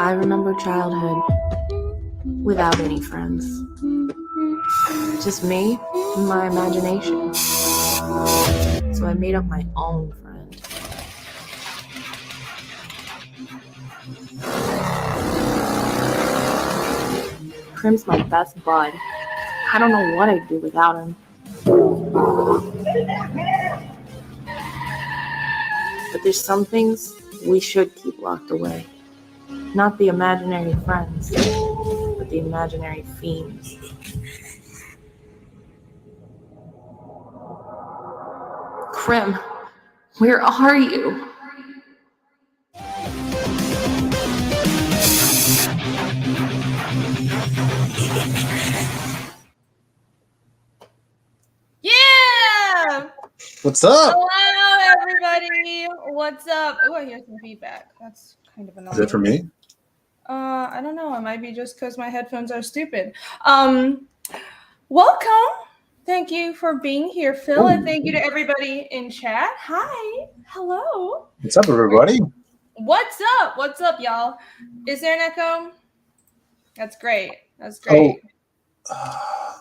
I remember childhood without any friends. Just me and my imagination. So I made up my own friend. Prim's my best bud. I don't know what I'd do without him. But there's some things we should keep locked away. Not the imaginary friends, but the imaginary fiends. Krim, where are you? Yeah! What's up? Hello, everybody. What's up? Oh, I hear some feedback. That's kind of annoying. Is it for me? I don't know. It might be just because my headphones are stupid. Welcome. Thank you for being here, Phil, and thank you to everybody in chat. Hi. Hello. What's up, everybody? What's up? What's up, y'all? Is there an echo? That's great. That's great.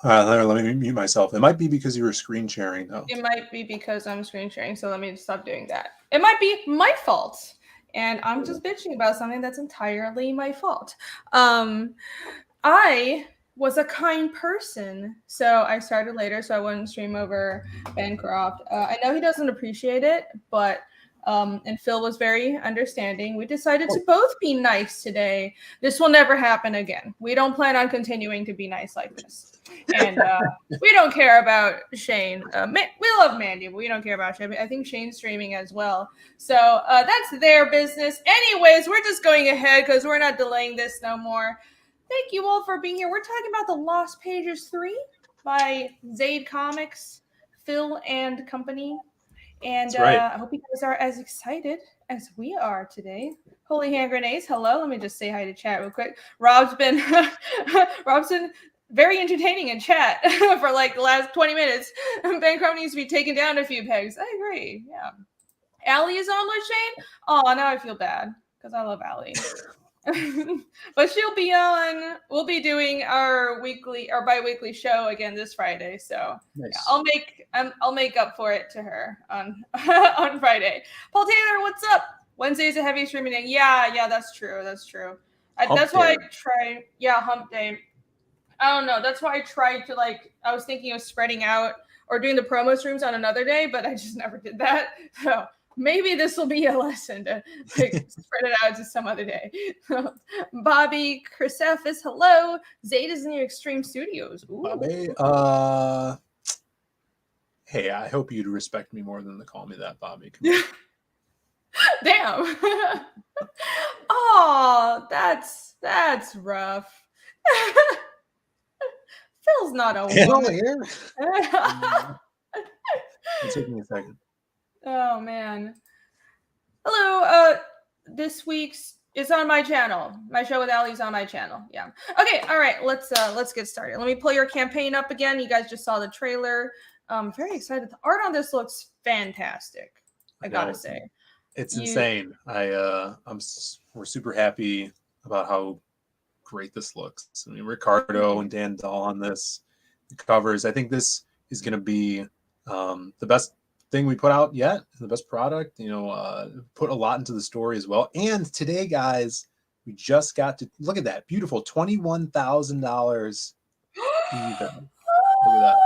Let me mute myself. It might be because you were screen sharing, though. It might be because I'm screen sharing, so let me stop doing that. It might be my fault, and I'm just bitching about something that's entirely my fault. I was a kind person, so I started later, so I wouldn't stream over Bancroft. I know he doesn't appreciate it, but and Phil was very understanding. We decided to both be nice today. This will never happen again. We don't plan on continuing to be nice like this. And we don't care about Shane. We love Mandy, but we don't care about Shane. I think Shane's streaming as well. So that's their business. Anyways, we're just going ahead because we're not delaying this no more. Thank you all for being here. We're talking about The Lost Pages 3 by Zaid Comics, Phil and Company. And right. I hope you guys are as excited as we are today. Holy hand grenades. Hello. Let me just say hi to chat real quick. Rob's been very entertaining in chat for like the last 20 minutes. Bancroft needs to be taken down a few pegs. I agree. Yeah. Allie is on with Shane. Oh, now I feel bad because I love Allie. But she'll be on. We'll be doing our bi-weekly show again this Friday. So Nice. yeah, I'll make up for it to her on on Friday. Paul Taylor, what's up? Wednesday's a heavy streaming day. Yeah, that's true. That's true. That's why I try. Yeah, hump day. I don't know. That's why I tried to I was thinking of spreading out or doing the promo streams on another day, but I just never did that. So maybe this will be a lesson to spread it out to some other day. Bobby Chrysophis, hello. Zaid is in your Extreme Studios. Ooh. Bobby, hey, I hope you'd respect me more than to call me that, Bobby. Damn. Oh, that's rough. Phil's not a woman. Here. It's taking me a second. Oh man. Hello. This week's is on my channel. My show with Allie's on my channel. Yeah. Okay. All right. Let's get started. Let me pull your campaign up again. You guys just saw the trailer. I'm very excited. The art on this looks fantastic. I gotta say. It's insane. We're super happy about how great this looks. I mean, Ricardo and Dan Dahl on this, the covers. I think this is going to be the best thing we put out yet, the best product. Put a lot into the story as well. And today, guys, we just got to look at that beautiful $21,000 even. Look at that.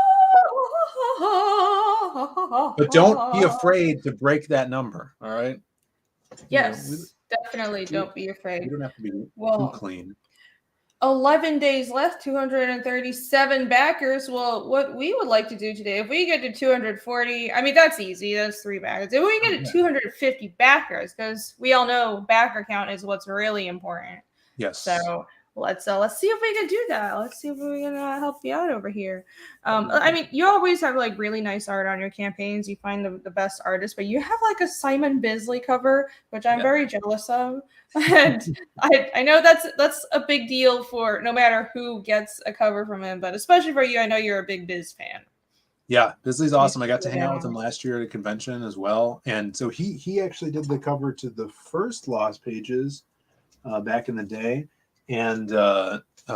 But don't be afraid to break that number. All right. Yes, definitely. Don't be afraid. You don't have to be too clean. 11 days left, 237 backers. Well, what we would like to do today, if we get to 240, I mean, that's easy. That's 3 backers. If we get to 250 backers, because we all know backer count is what's really important. Yes. So let's see if we can do that. Let's see if we can help you out over here. I mean, you always have really nice art on your campaigns. You find the best artists, but you have a Simon Bisley cover, which I'm very jealous of. And I know that's a big deal for no matter who gets a cover from him, but especially for you, I know you're a big Biz fan. Yeah, Bisley's awesome. I got to hang out with him last year at a convention as well. And so he actually did the cover to the first Lost Pages. back in the day, and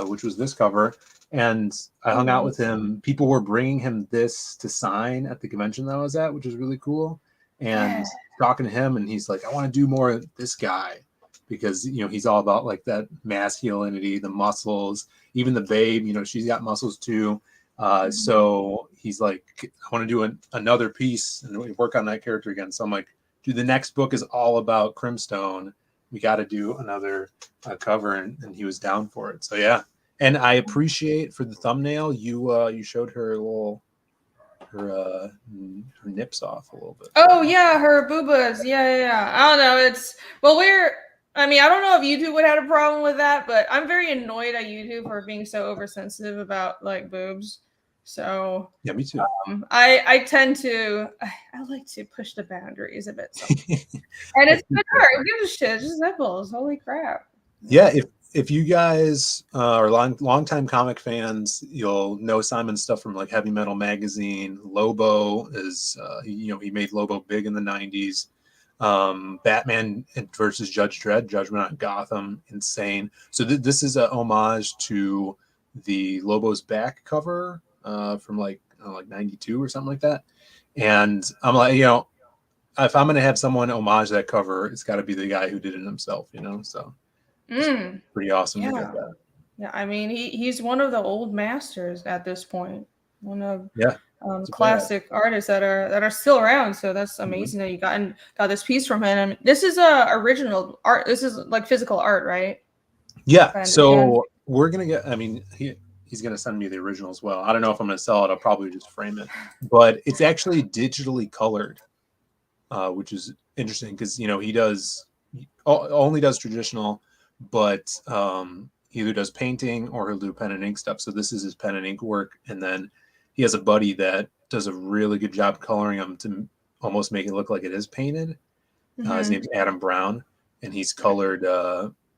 which was this cover. And I hung out with him. People were bringing him this to sign at the convention that I was at, which was really cool. And talking to him, and he's like, I want to do more of this guy because, you know, he's all about like that masculinity, the muscles, even the babe, you know, she's got muscles too. So he's like, I want to do another piece and work on that character again. So I'm like, dude, the next book is all about Crimstone. We got to do another cover, and he was down for it. So yeah. And I appreciate for the thumbnail, you showed her her nips off a little bit. Oh yeah, her boobas. Yeah. I don't know. I don't know if YouTube would have a problem with that, but I'm very annoyed at YouTube for being so oversensitive about like boobs. So yeah, me too. I tend to I like to push the boundaries a bit. And it's good art. Who gives a shit? It's just nipples. Holy crap. Yeah, if you guys are long-time comic fans, you'll know Simon's stuff from like Heavy Metal Magazine. Lobo is, he made Lobo big in the 90s. Batman versus Judge Dredd, Judgment on Gotham, insane. So this is a homage to the Lobo's back cover from like 92 or something like that. And I'm like, if I'm going to have someone homage that cover, it's got to be the guy who did it himself, so. Pretty awesome to get that. Yeah, I mean he's one of the old masters at this point. One of classic artists that are still around. So that's amazing that you got this piece from him. This is original art. This is like physical art, right? Yeah. So we're gonna get. I mean, he's gonna send me the original as well. I don't know if I'm gonna sell it. I'll probably just frame it. But it's actually digitally colored, which is interesting because he only does traditional. But he either does painting or he'll do pen and ink stuff. So this is his pen and ink work. And then he has a buddy that does a really good job coloring them to almost make it look like it is painted. His name's Adam Brown, and he's colored.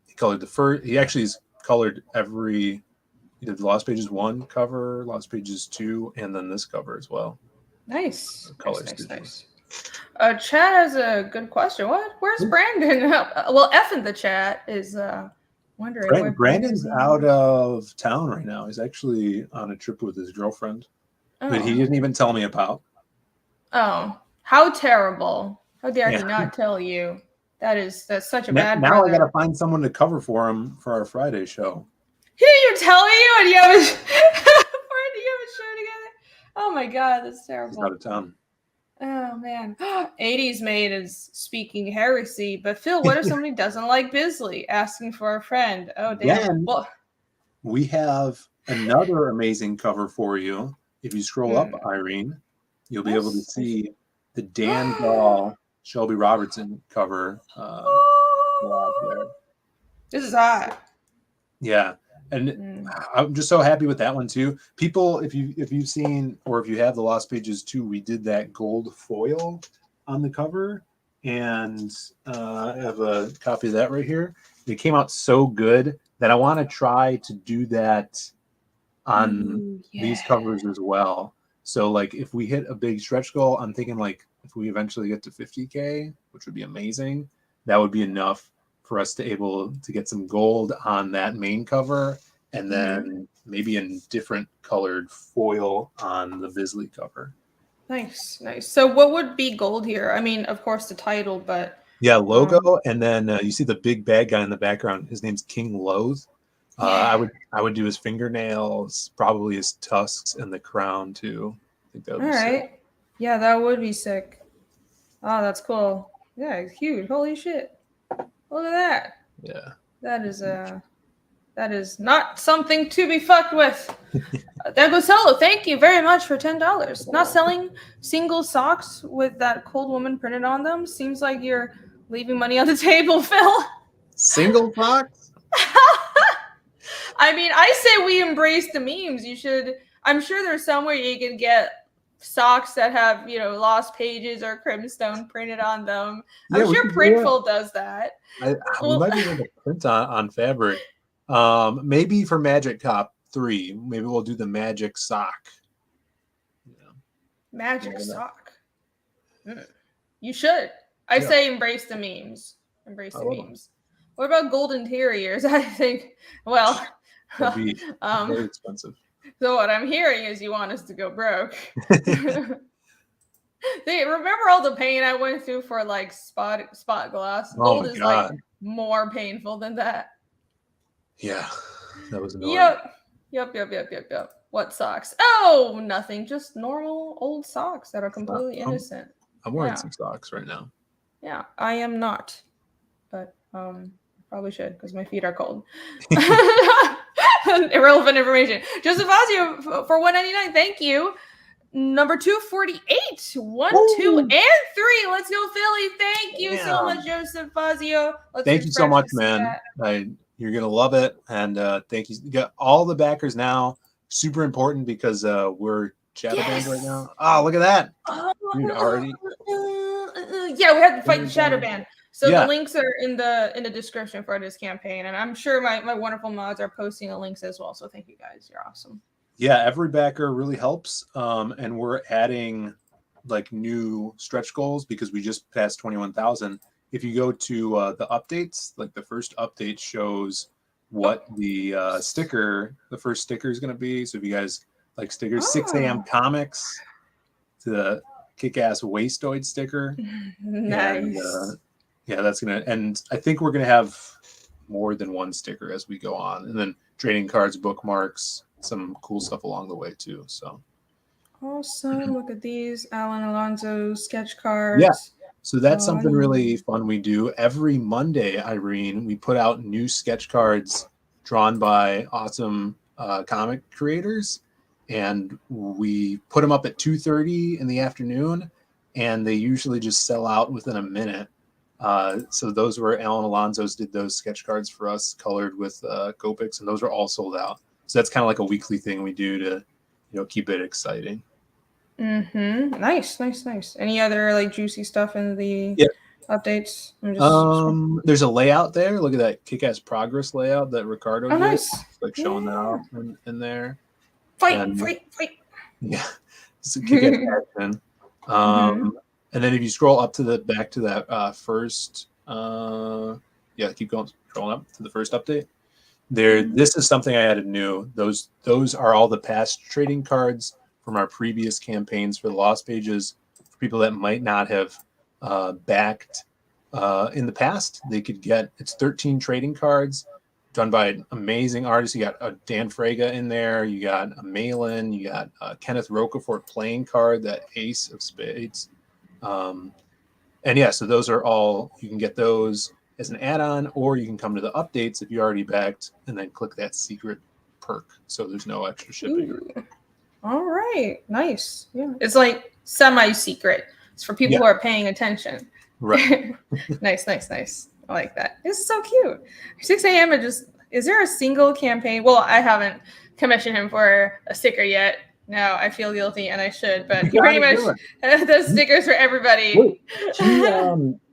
He colored the first. He actually has colored he did the Lost Pages 1 cover, Lost Pages 2, and then this cover as well. Nice. Nice. Chat has a good question. Where's Brandon? Well, F in the chat is wondering where Brandon's out of town right now. He's actually on a trip with his girlfriend that he didn't even tell me about. Oh, how terrible! How dare he not tell you? That's such a bad. Now I gotta find someone to cover for him for our Friday show. He didn't even tell you, and you have a show together. Oh my god, that's terrible. He's out of town. Oh man, 80s made is speaking heresy. But Phil, what if somebody doesn't like Bisley? Asking for a friend. Oh damn. Well, we have another amazing cover for you. If you scroll up, Irene, you'll be able to see the Dan Dahl, Shelby Robertson cover. This is hot. Yeah. And I'm just so happy with that one too. People, if you've seen or if you have the Lost Pages 2, we did that gold foil on the cover, and I have a copy of that right here. It came out so good that I want to try to do that on these covers as well. So like if we hit a big stretch goal, I'm thinking like if we eventually get to 50K, which would be amazing, that would be enough for us to able to get some gold on that main cover, and then maybe in different colored foil on the Bisley cover. Nice. So what would be gold here? I mean, of course the title, but logo, and then you see the big bad guy in the background. His name's King Loath. I would do his fingernails, probably his tusks, and the crown too. I think that would be sick. Yeah, that would be sick. Oh, that's cool. Yeah, it's huge. Holy shit. Look at that. Yeah. That is not something to be fucked with. Degoselo, thank you very much for $10. Not selling single socks with that cold woman printed on them. Seems like you're leaving money on the table, Phil. Single socks? I mean, I say we embrace the memes. You should. I'm sure there's somewhere you can get socks that have, Lost Pages or Crimstone printed on them. I'm sure Printful does that. We might be able to print on fabric. Maybe for Magic Cop 3, maybe we'll do the magic sock. Magic sock. You should. I say embrace the memes. Embrace the memes. What about gold interiors? I think. Well, That'd be very expensive. so what I'm hearing is you want us to go broke. Hey, remember all the pain I went through for like spot glass? Oh Gold my is God. like more painful than that. Yeah, that was annoying. Yep. What socks? Oh, nothing. Just normal old socks that are completely innocent. I'm wearing some socks right now. Yeah, I am not, but probably should because my feet are cold. Irrelevant information. Joseph Fazio for $1.99. Thank you. Number 248. 1, 2, and 3. Let's go, Philly. Thank you so much, Joseph Fazio. Thank you so much, man. You're gonna love it, and thank you. You got all the backers now. Super important because we're shadow banned right now. Oh, look at that! Dude, already. Yeah, we have to fight the shadow ban. So Yeah. the links are in the description for this campaign, and I'm sure my wonderful mods are posting the links as well. So thank you guys. You're awesome. Yeah, every backer really helps, and we're adding like new stretch goals because we just passed 21,000. If you go to the updates, like the first update shows what the first sticker is going to be. So if you guys like stickers, 6 a.m. comics, the kick-ass wastoid sticker. Nice. And, yeah, that's gonna, and I think we're gonna have more than one sticker as we go on, and then trading cards, bookmarks, some cool stuff along the way too. So awesome! Look at these Alan Alonso sketch cards. Yeah. So that's something really fun we do every Monday, Irene. We put out new sketch cards drawn by awesome comic creators, and we put them up at 2:30 in the afternoon, and they usually just sell out within a minute. So those were Alan Alonso's did those sketch cards for us, colored with Copics, and those are all sold out. So that's kind of like a weekly thing we do to keep it exciting. Nice. Any other like juicy stuff in the updates? There's a layout there. Look at that kick-ass progress layout that Ricardo did. Nice. Like showing that off in there. Fight. Yeah, it's a kick-ass action. And then if you scroll up to back to that first, keep going, scrolling up to the first update. This is something I added new. Those are all the past trading cards from our previous campaigns for the Lost Pages. For people that might not have backed in the past, they could get, it's 13 trading cards done by an amazing artist. You got a Dan Fraga in there. You got a Malin. You got Kenneth Rocafort playing card, that Ace of Spades. So those are all, you can get those as an add-on, or you can come to the updates if you already backed and then click that secret perk. So there's no extra shipping. All right. Nice. Yeah. It's like semi-secret. It's for people who are paying attention. Right. Nice. I like that. This is so cute. 6 a.m. Is there a single campaign? Well, I haven't commissioned him for a sticker yet. No, I feel guilty and I should, but he pretty much does stickers for everybody. Wait,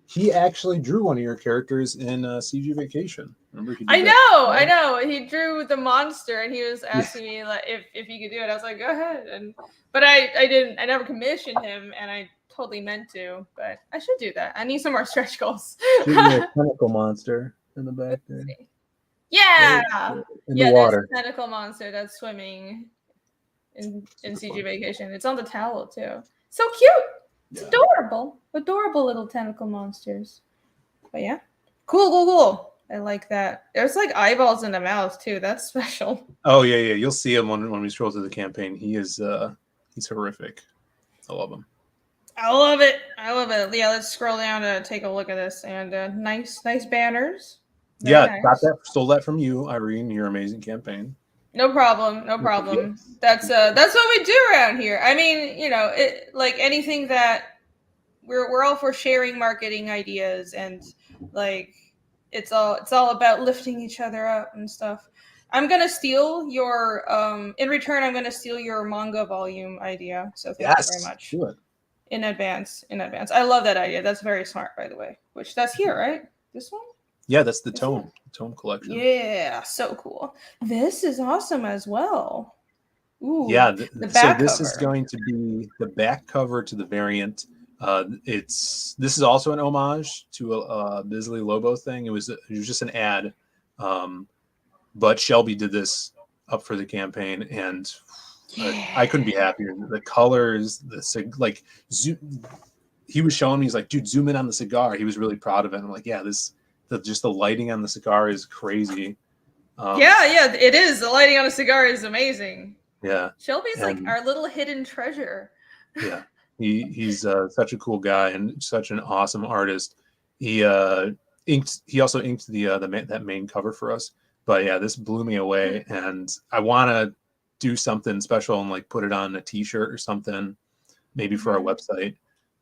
he actually drew one of your characters in CG Vacation. Remember? I know. He drew the monster and he was asking me like if he could do it. I was like, go ahead. But I never commissioned him, and I totally meant to, but I should do that. I need some more stretch goals. Should be a tentacle monster in the back there. Yeah. In the water. There's a tentacle monster that's swimming in CG Vacation. It's on the towel too. So cute. It's adorable little tentacle monsters. But yeah, cool. I like that. There's like eyeballs in the mouth too. That's special. Oh yeah. You'll see him when we scroll through the campaign. He's horrific. I love him. I love it. Yeah, let's scroll down to take a look at this. And nice banners. Very nice. Stole that from you, Irene. Your amazing campaign. No problem. That's what we do around here. I mean, it, like anything that we're all for sharing marketing ideas, and like it's all about lifting each other up and stuff. I'm gonna steal your in return. I'm gonna steal your manga volume idea. So thank you very much. Do it. In advance. I love that idea. That's very smart, by the way. Which that's here, right? This one? Yeah, that's the Tome collection. Yeah, so cool. This is awesome as well. Ooh, yeah, the back so this cover. is going to be the back cover to the variant This is also an homage to a Bisley Lobo thing. It was just an ad, but Shelby did this up for the campaign, and I couldn't be happier. The colors, he was showing me, he's like, dude, zoom in on the cigar. He was really proud of it. I'm like, yeah, just the lighting on the cigar is crazy. Yeah, it is. The lighting on a cigar is amazing. Yeah. Shelby's like our little hidden treasure. Yeah. He's such a cool guy and such an awesome artist. He also inked that main cover for us. But yeah, this blew me away, and I want to do something special and like put it on a t-shirt or something, maybe for our website.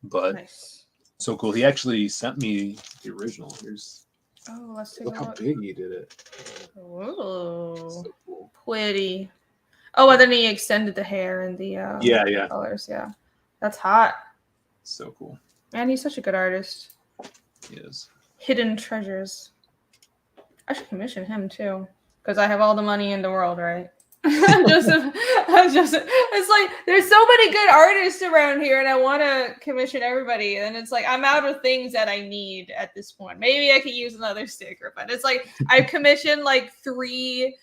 But nice. So cool. He actually sent me the original. Let's take look a how look. big he did it. Oh, so cool. Pretty. Oh, and then he extended the hair and the colors. Yeah, that's hot. So cool. Man, he's such a good artist. He is. Hidden treasures. I should commission him too, because I have all the money in the world, right? It's like there's so many good artists around here, and I want to commission everybody, and it's like I'm out of things that I need at this point. Maybe I could use another sticker, but it's like I've commissioned like three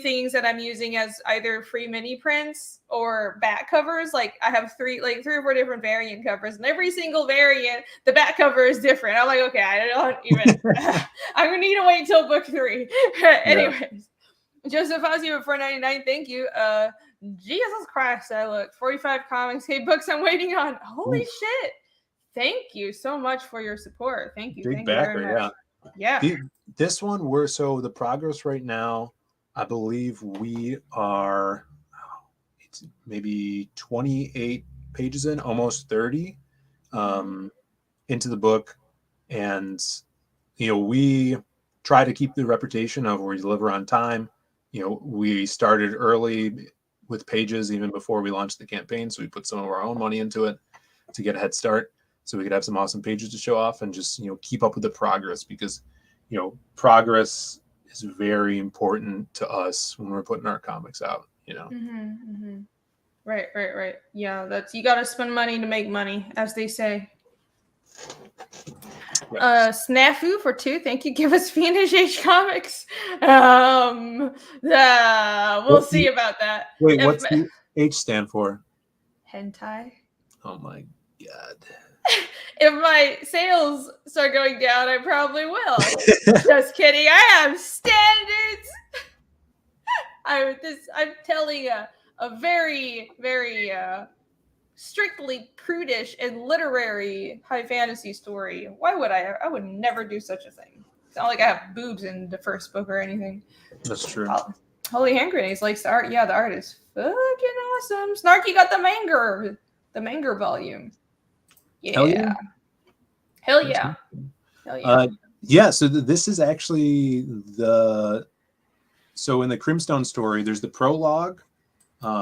things that I'm using as either free mini prints or back covers. Like I have three or four different variant covers, and every single variant, the back cover is different. I'm like, okay, I don't even. I'm gonna need to wait till book 3. Anyways, Joseph Ozzy with $4.99. Thank you. Jesus Christ, I look 45 comics, books I'm waiting on. Holy shit! Thank you so much for your support. Thank you. Big backer, yeah. This one the progress right now. I believe we are it's maybe 28 pages in, almost 30 into the book. And, we try to keep the reputation of we deliver on time. We started early with pages even before we launched the campaign. So we put some of our own money into it to get a head start so we could have some awesome pages to show off and just, keep up with the progress, because, progress is very important to us when we're putting our comics out, Right. Yeah, you got to spend money to make money, as they say. Snafu for 2. Thank you. Give us Fiendish Age comics. We'll see about that. Wait, what's the H stand for? Hentai. Oh my God. If my sales start going down, I probably will. Just kidding. I have standards. I'm telling a very, very strictly prudish and literary high fantasy story. Why would I? I would never do such a thing. It's not like I have boobs in the first book or anything. That's true. Holy Hand Grenades likes the art. Yeah, the art is fucking awesome. Snarky got the Manger volume. Yeah. Hell yeah. So this is actually so in the Crimstone story, there's the prologue,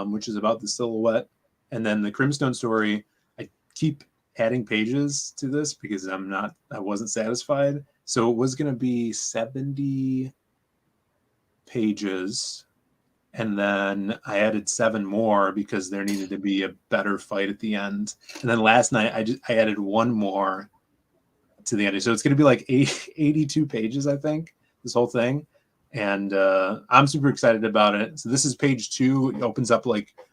which is about the silhouette. And then the Crimstone story, I keep adding pages to this because I wasn't satisfied. So it was going to be 70 pages. And then I added 7 more because there needed to be a better fight at the end. And then last night I added 1 more to the end. So it's going to be like 82 pages, I think, this whole thing. And I'm super excited about it. So this is page 2. It opens up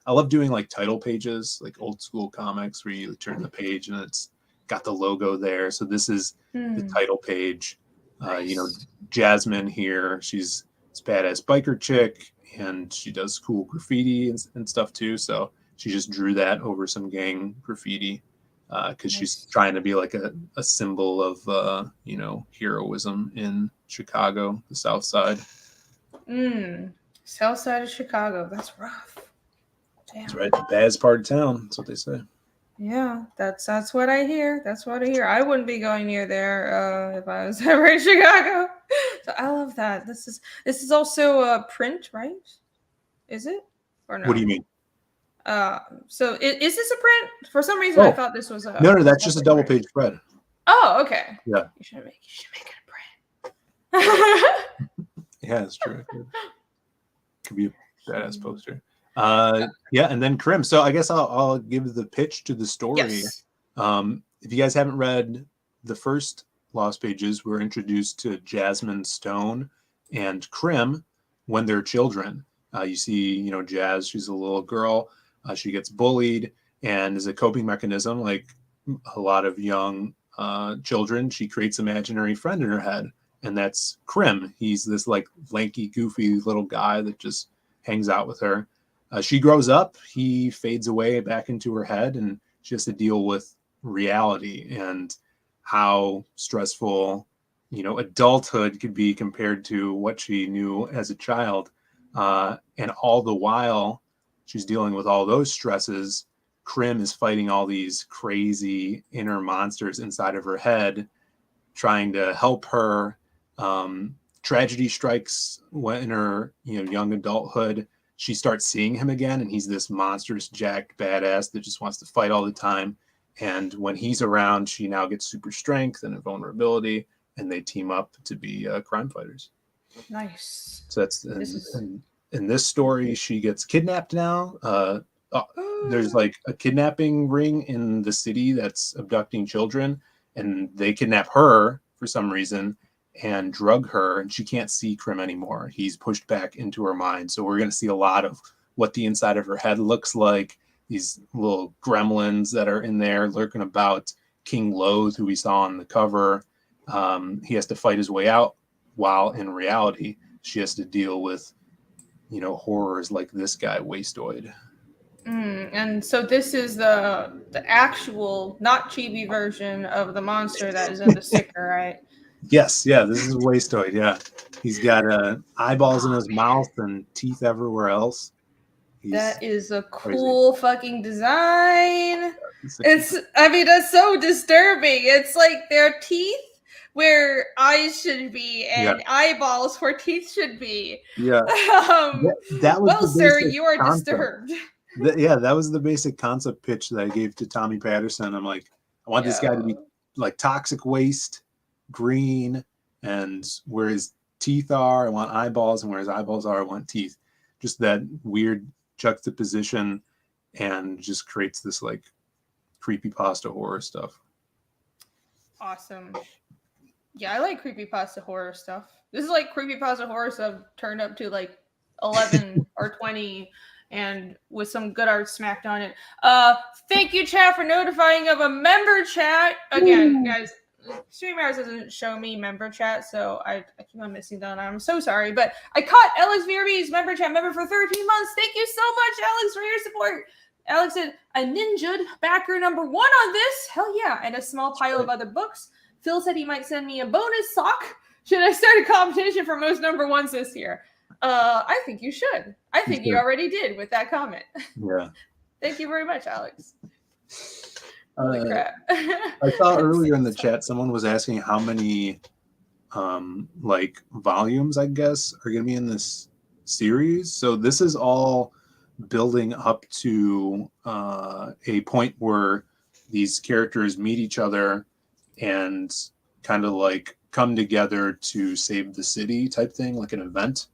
I love doing title pages, like old school comics where you turn the page and it's got the logo there. So this is the title page. Nice. Jasmine here, she's this badass biker chick, and she does cool graffiti and stuff too. So she just drew that over some gang graffiti because she's trying to be like a symbol of heroism in Chicago, the South Side. South Side of Chicago. That's rough. Damn. That's right. The baddest part of town. That's what they say. Yeah, that's what I hear. That's what I hear. I wouldn't be going near there if I was ever in Chicago. So I love that. This is also a print, right? Is it or no? What do you mean? So is this a print? For some reason, I thought this was a. No, that's just a double page spread. Oh, okay. Yeah. You should make it a print. Yeah, it's true. Could be a badass poster. And then Crim. So I guess I'll give the pitch to the story. Yes. If you guys haven't read the first Lost Pages, we're introduced to Jasmine Stone and Krim when they're children. You see, you know, Jazz, she's a little girl. She gets bullied, and as a coping mechanism, like a lot of young children, she creates an imaginary friend in her head, and that's Krim. He's this like lanky, goofy little guy that just hangs out with her. She grows up, he fades away back into her head, and she has to deal with reality and how stressful, you know, adulthood could be compared to what she knew as a child. And all the while she's dealing with all those stresses, Krim is fighting all these crazy inner monsters inside of her head, trying to help her. Tragedy strikes when in her, you know, young adulthood. She starts seeing him again, and he's this monstrous, jacked badass that just wants to fight all the time. And when he's around, she now gets super strength and invulnerability, and they team up to be crime fighters. Nice. So that's in this story, she gets kidnapped now. There's like a kidnapping ring in the city that's abducting children, and they kidnap her for some reason and drug her, and she can't see Krim anymore. He's pushed back into her mind. So we're going to see a lot of what the inside of her head looks like. These little gremlins that are in there lurking about. King Loath, who we saw on the cover, he has to fight his way out, while in reality, she has to deal with, you know, horrors like this guy, Wastoid. And so this is the actual, not chibi version of the monster that is in the sticker, right? Yes, yeah, this is Wastoid, yeah. He's got eyeballs in his mouth and teeth everywhere else. That is a cool fucking design. I mean, that's so disturbing. It's like their teeth where eyes should be and eyeballs where teeth should be. Yeah. That was well, sir, you are disturbed. That was the basic concept pitch that I gave to Tommy Patterson. I'm like, I want this guy to be like toxic waste, green, and where his teeth are, I want eyeballs, and where his eyeballs are, I want teeth. Just that weird juxtaposition, and just creates this like creepypasta horror stuff. Awesome. Yeah, I like creepypasta horror stuff. This is like creepypasta horror stuff turned up to like 11 or 20, and with some good art smacked on it. Thank you, chat, for notifying of a member chat. Again, guys, StreamYard doesn't show me member chat, so I keep on missing that. I'm so sorry, but I caught Alex VRB's member chat member for 13 months. Thank you so much, Alex, for your support. Alex said, a ninja backer number 1 on this. Hell yeah. And a small pile of other books. Phil said he might send me a bonus sock. Should I start a competition for most number 1s this year? I think you should. I think you already did with that comment. Yeah. Thank you very much, Alex. Holy crap. I saw earlier in the chat someone was asking how many like volumes, I guess, are going to be in this series. So this is all building up to a point where these characters meet each other and kind of like come together to save the city type thing, like an event.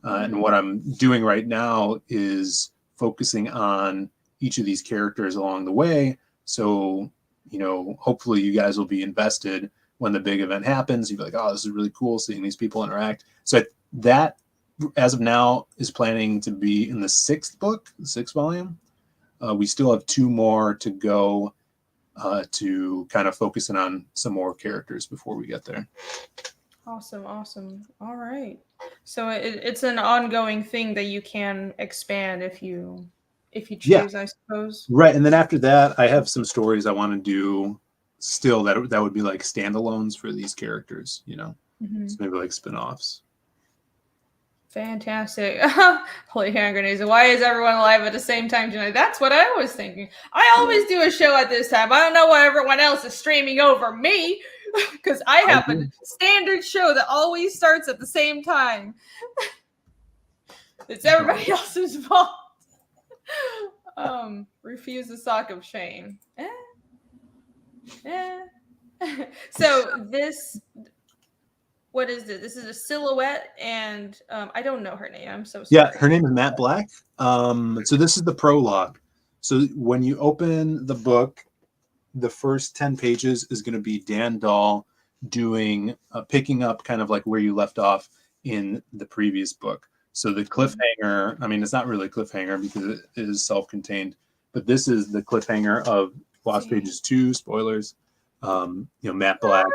And what I'm doing right now is focusing on each of these characters along the way. So, you know, hopefully you guys will be invested when the big event happens. You'll be like, oh, this is really cool seeing these people interact. So that, as of now, is planning to be in the 6th book, the 6th volume. We still have 2 more to go to kind of focusing on some more characters before we get there. Awesome. All right. So it's an ongoing thing that you can expand if you choose, I suppose. Right. And then after that, I have some stories I want to do still that would be like standalones for these characters, you know, so maybe like spin-offs. Fantastic. Holy hand grenades. Why is everyone live at the same time tonight? That's what I was thinking. I always do a show at this time. I don't know why everyone else is streaming over me, because I have a standard show that always starts at the same time. It's everybody else's fault. Refuse the sock of shame. So this, what is this? This is a silhouette, and I don't know her name. I'm so sorry. Yeah, her name is Matt Black. So this is the prologue. So when you open the book, the first 10 pages is going to be Dan Dahl doing picking up kind of like where you left off in the previous book. So the cliffhanger, I mean, it's not really a cliffhanger because it is self-contained, but this is the cliffhanger of Lost Pages 2, spoilers. Matt Black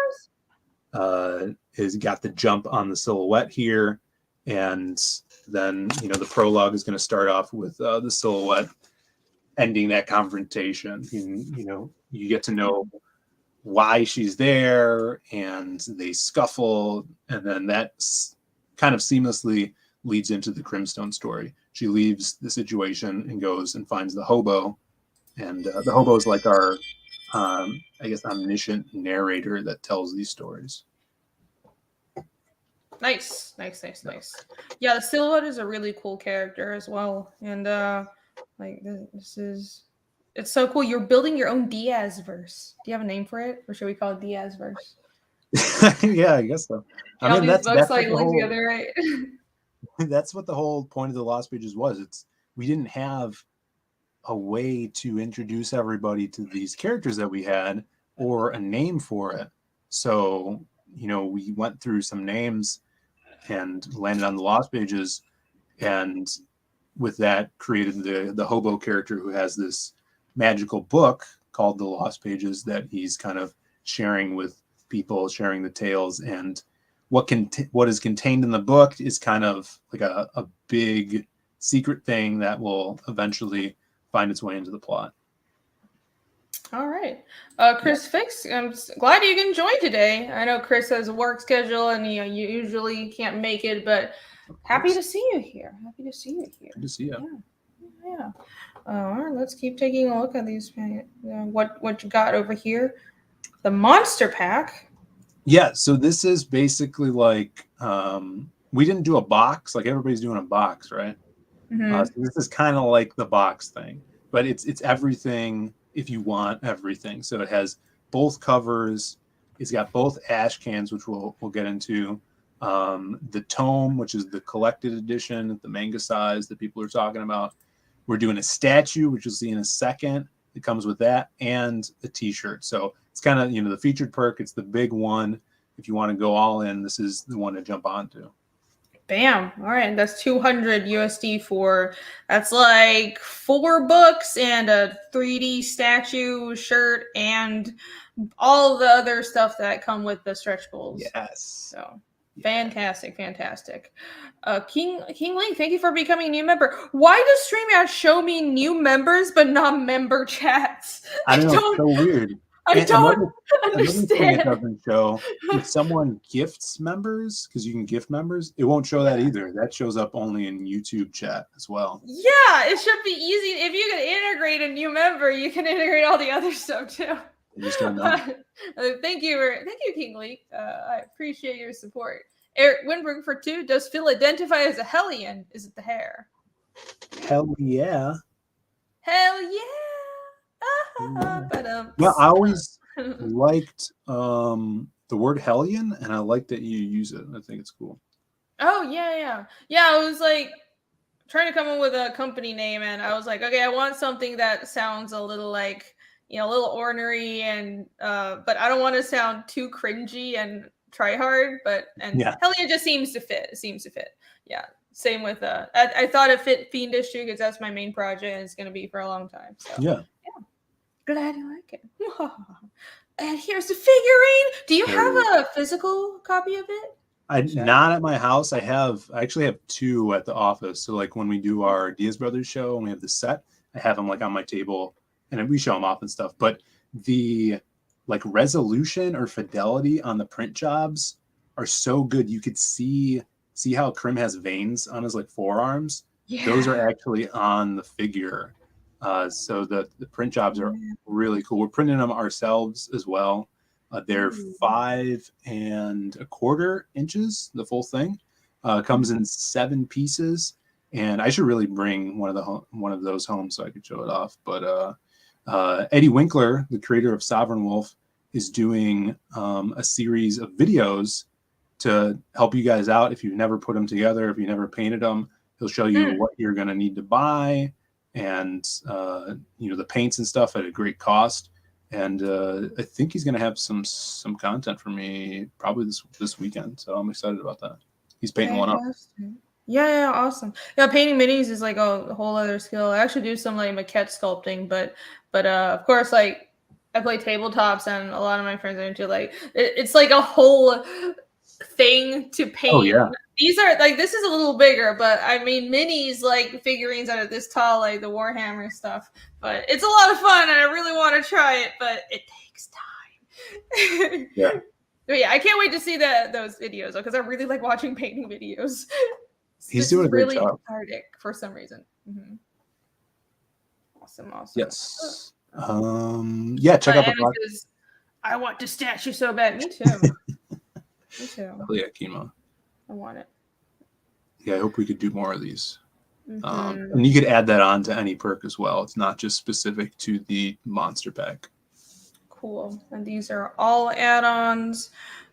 has got the jump on the silhouette here, and then the prologue is going to start off with the silhouette ending that confrontation. You get to know why she's there, and they scuffle, and then that's kind of seamlessly leads into the Crimstone story. She leaves the situation and goes and finds the hobo, and the hobo is like our I guess omniscient narrator that tells these stories. Nice. Yeah, the silhouette is a really cool character as well, and it's so cool. You're building your own Diaz verse. Do you have a name for it, or should we call it Diaz verse? Yeah, I guess so. I mean, that's like linked together, right? That's what the whole point of the Lost Pages was. We didn't have a way to introduce everybody to these characters that we had, or a name for it. So, we went through some names and landed on the Lost Pages, and with that created the hobo character who has this magical book called the Lost Pages that he's kind of sharing with people, sharing the tales. And what is contained in the book is kind of like a big secret thing that will eventually find its way into the plot. All right. Chris Fix, I'm glad you can join today. I know Chris has a work schedule and you usually can't make it, but happy to see you here. Good to see you. Yeah. All right, let's keep taking a look at these. What you got over here? The monster pack. Yeah, so this is basically like we didn't do a box, like everybody's doing a box, right? Mm-hmm. So this is kind of like the box thing, but it's everything if you want everything. So it has both covers. It's got both ash cans, which we'll get into. The tome, which is the collected edition, the manga size that people are talking about. We're doing a statue, which you'll see in a second. It comes with that and a t-shirt. So it's kind of, the featured perk. It's the big one. If you want to go all in, this is the one to jump onto. Bam. All right. That's 200 USD that's like 4 books and a 3D statue, shirt, and all the other stuff that come with the stretch goals. Yes. So fantastic. King Lee, thank you for becoming a new member. Why does StreamYard show me new members but not member chats? I know, it's so weird. I don't understand. Another thing it doesn't show, if someone gifts members, because you can gift members, it won't show that either. That shows up only in YouTube chat as well. Yeah, it should be easy. If you can integrate a new member, you can integrate all the other stuff too. You just don't know. Thank you, King Lee. I appreciate your support. Eric Winberg for 2. Does Phill identify as a Hellion? Is it the hair? Hell yeah. Hell yeah. Well, I always liked the word Hellion, and I like that you use it. I think it's cool. Oh, yeah. I was like trying to come up with a company name, and I was like, okay, I want something that sounds a little like, a little ornery, and but I don't want to sound too cringy and try hard, Hellion just seems to fit. It seems to fit. Yeah. Same with I thought it fit Fiendish too, because that's my main project and it's gonna be for a long time. So yeah. Glad you like it. And here's the figurine. Do you have a physical copy of it? Not at my house. I actually have 2 at the office. So like when we do our Diaz Brothers show and we have the set, I have them like on my table and we show them off and stuff. But the like resolution or fidelity on the print jobs are so good. You could see how Krim has veins on his like forearms. Yeah. Those are actually on the figure. So the print jobs are really cool. We're printing them ourselves as well. They're 5 1/4 inches, the full thing. Comes in 7 pieces, and I should really bring one of those home so I could show it off. But Eddie Winkler, the creator of Sovereign Wolf, is doing a series of videos to help you guys out. If you've never put them together, if you never painted them, he'll show you what you're going to need to buy. And the paints and stuff at a great cost. and I think he's gonna have some content for me probably this weekend. So I'm excited about that. He's painting one up. Yeah, awesome. Yeah, painting minis is like a whole other skill. I actually do some like maquette sculpting, but of course, like I play tabletops, and a lot of my friends are into like it's like a whole thing to paint. Oh yeah. These are like this is a little bigger, but I mean minis like figurines that are this tall, like the Warhammer stuff. But it's a lot of fun, and I really want to try it, but it takes time. Yeah. But yeah, I can't wait to see those videos because I really like watching painting videos. He's doing a great really job. cathartic for some reason. Mm-hmm. Awesome. Yes. Yeah, check out the blog. I want to statue so bad. Me too. Me too. Yeah, Kima. I want it. Yeah, I hope we could do more of these. Mm-hmm. And you could add that on to any perk as well. It's not just specific to the monster pack. Cool. And these are all add-ons.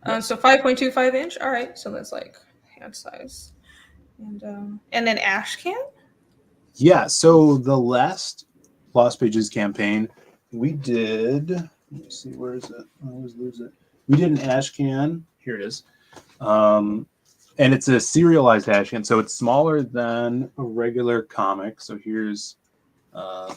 Yes. So 5.25 inch. All right. So that's like hand size. And then ash can. Yeah. So the last Lost Pages campaign, we did. Let me see. Where is it? I always lose it. We did an ash can. Here it is. And it's a serialized ash can, so it's smaller than a regular comic. So here's the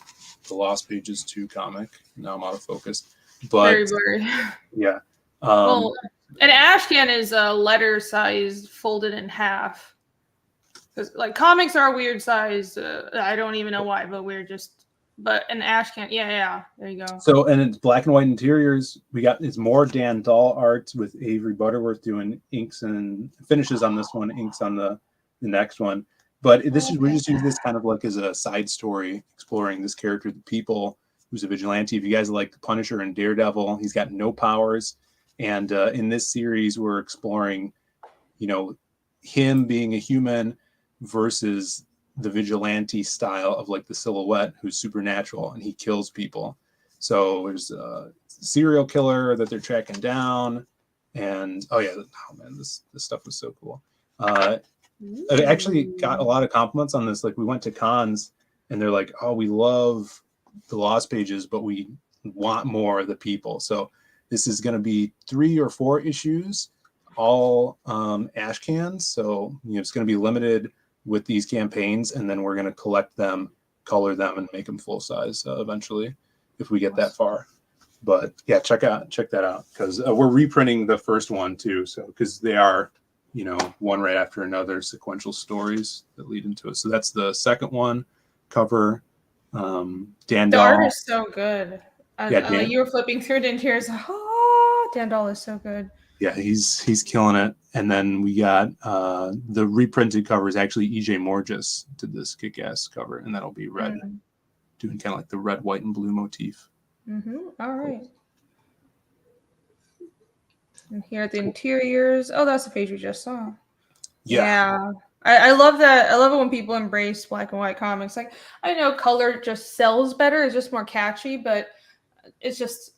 Lost Pages 2 comic. Now I'm out of focus. But very blurry. Yeah. Well, an ash can is a letter size folded in half. Because like comics are a weird size. I don't even know why, but we're just. But an ash can, yeah, there you go. So and it's black and white interiors. It's more Dan Dahl art with Avery Butterworth doing inks and finishes on this one, inks on the next one. But we just use this kind of like as a side story, exploring this character, the People, who's a vigilante. If you guys like the Punisher and Daredevil, he's got no powers. And in this series, we're exploring, him being a human versus the vigilante style of like the Silhouette, who's supernatural and he kills people. So there's a serial killer that they're tracking down. And this stuff was so cool. I actually got a lot of compliments on this. Like we went to cons and they're like, oh, we love the Lost Pages, but we want more of the People. So this is going to be 3 or 4 issues, all ash cans. So it's going to be limited with these campaigns, and then we're going to collect them, color them, and make them full size eventually if we get that far. But yeah, check that out because we're reprinting the first one too. So because they are, one right after another sequential stories that lead into it. So that's the second one cover. Dan Dahl. The art is so good. Yeah, you were flipping through it and tears. Oh, Dan Dahl is so good. Yeah, he's killing it. And then we got the reprinted cover is actually EJ Morges did this kick-ass cover, and that'll be red, doing kind of like the red, white, and blue motif. Mm-hmm. All right. And here are the interiors. Oh, that's the page we just saw. Yeah. I love that. I love it when people embrace black and white comics. Like I know color just sells better. It's just more catchy, but it's just,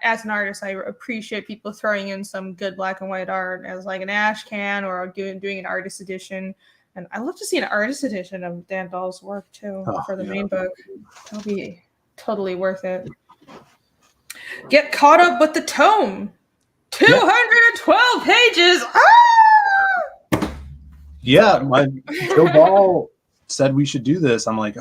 as an artist, I appreciate people throwing in some good black and white art as like an ash can or doing an artist edition. And I love to see an artist edition of Dan Dahl's work too for the main book. That'll be totally worth it. Get caught up with the tome. 212 pages. Ah! Yeah, Joe Ball said we should do this. I'm like,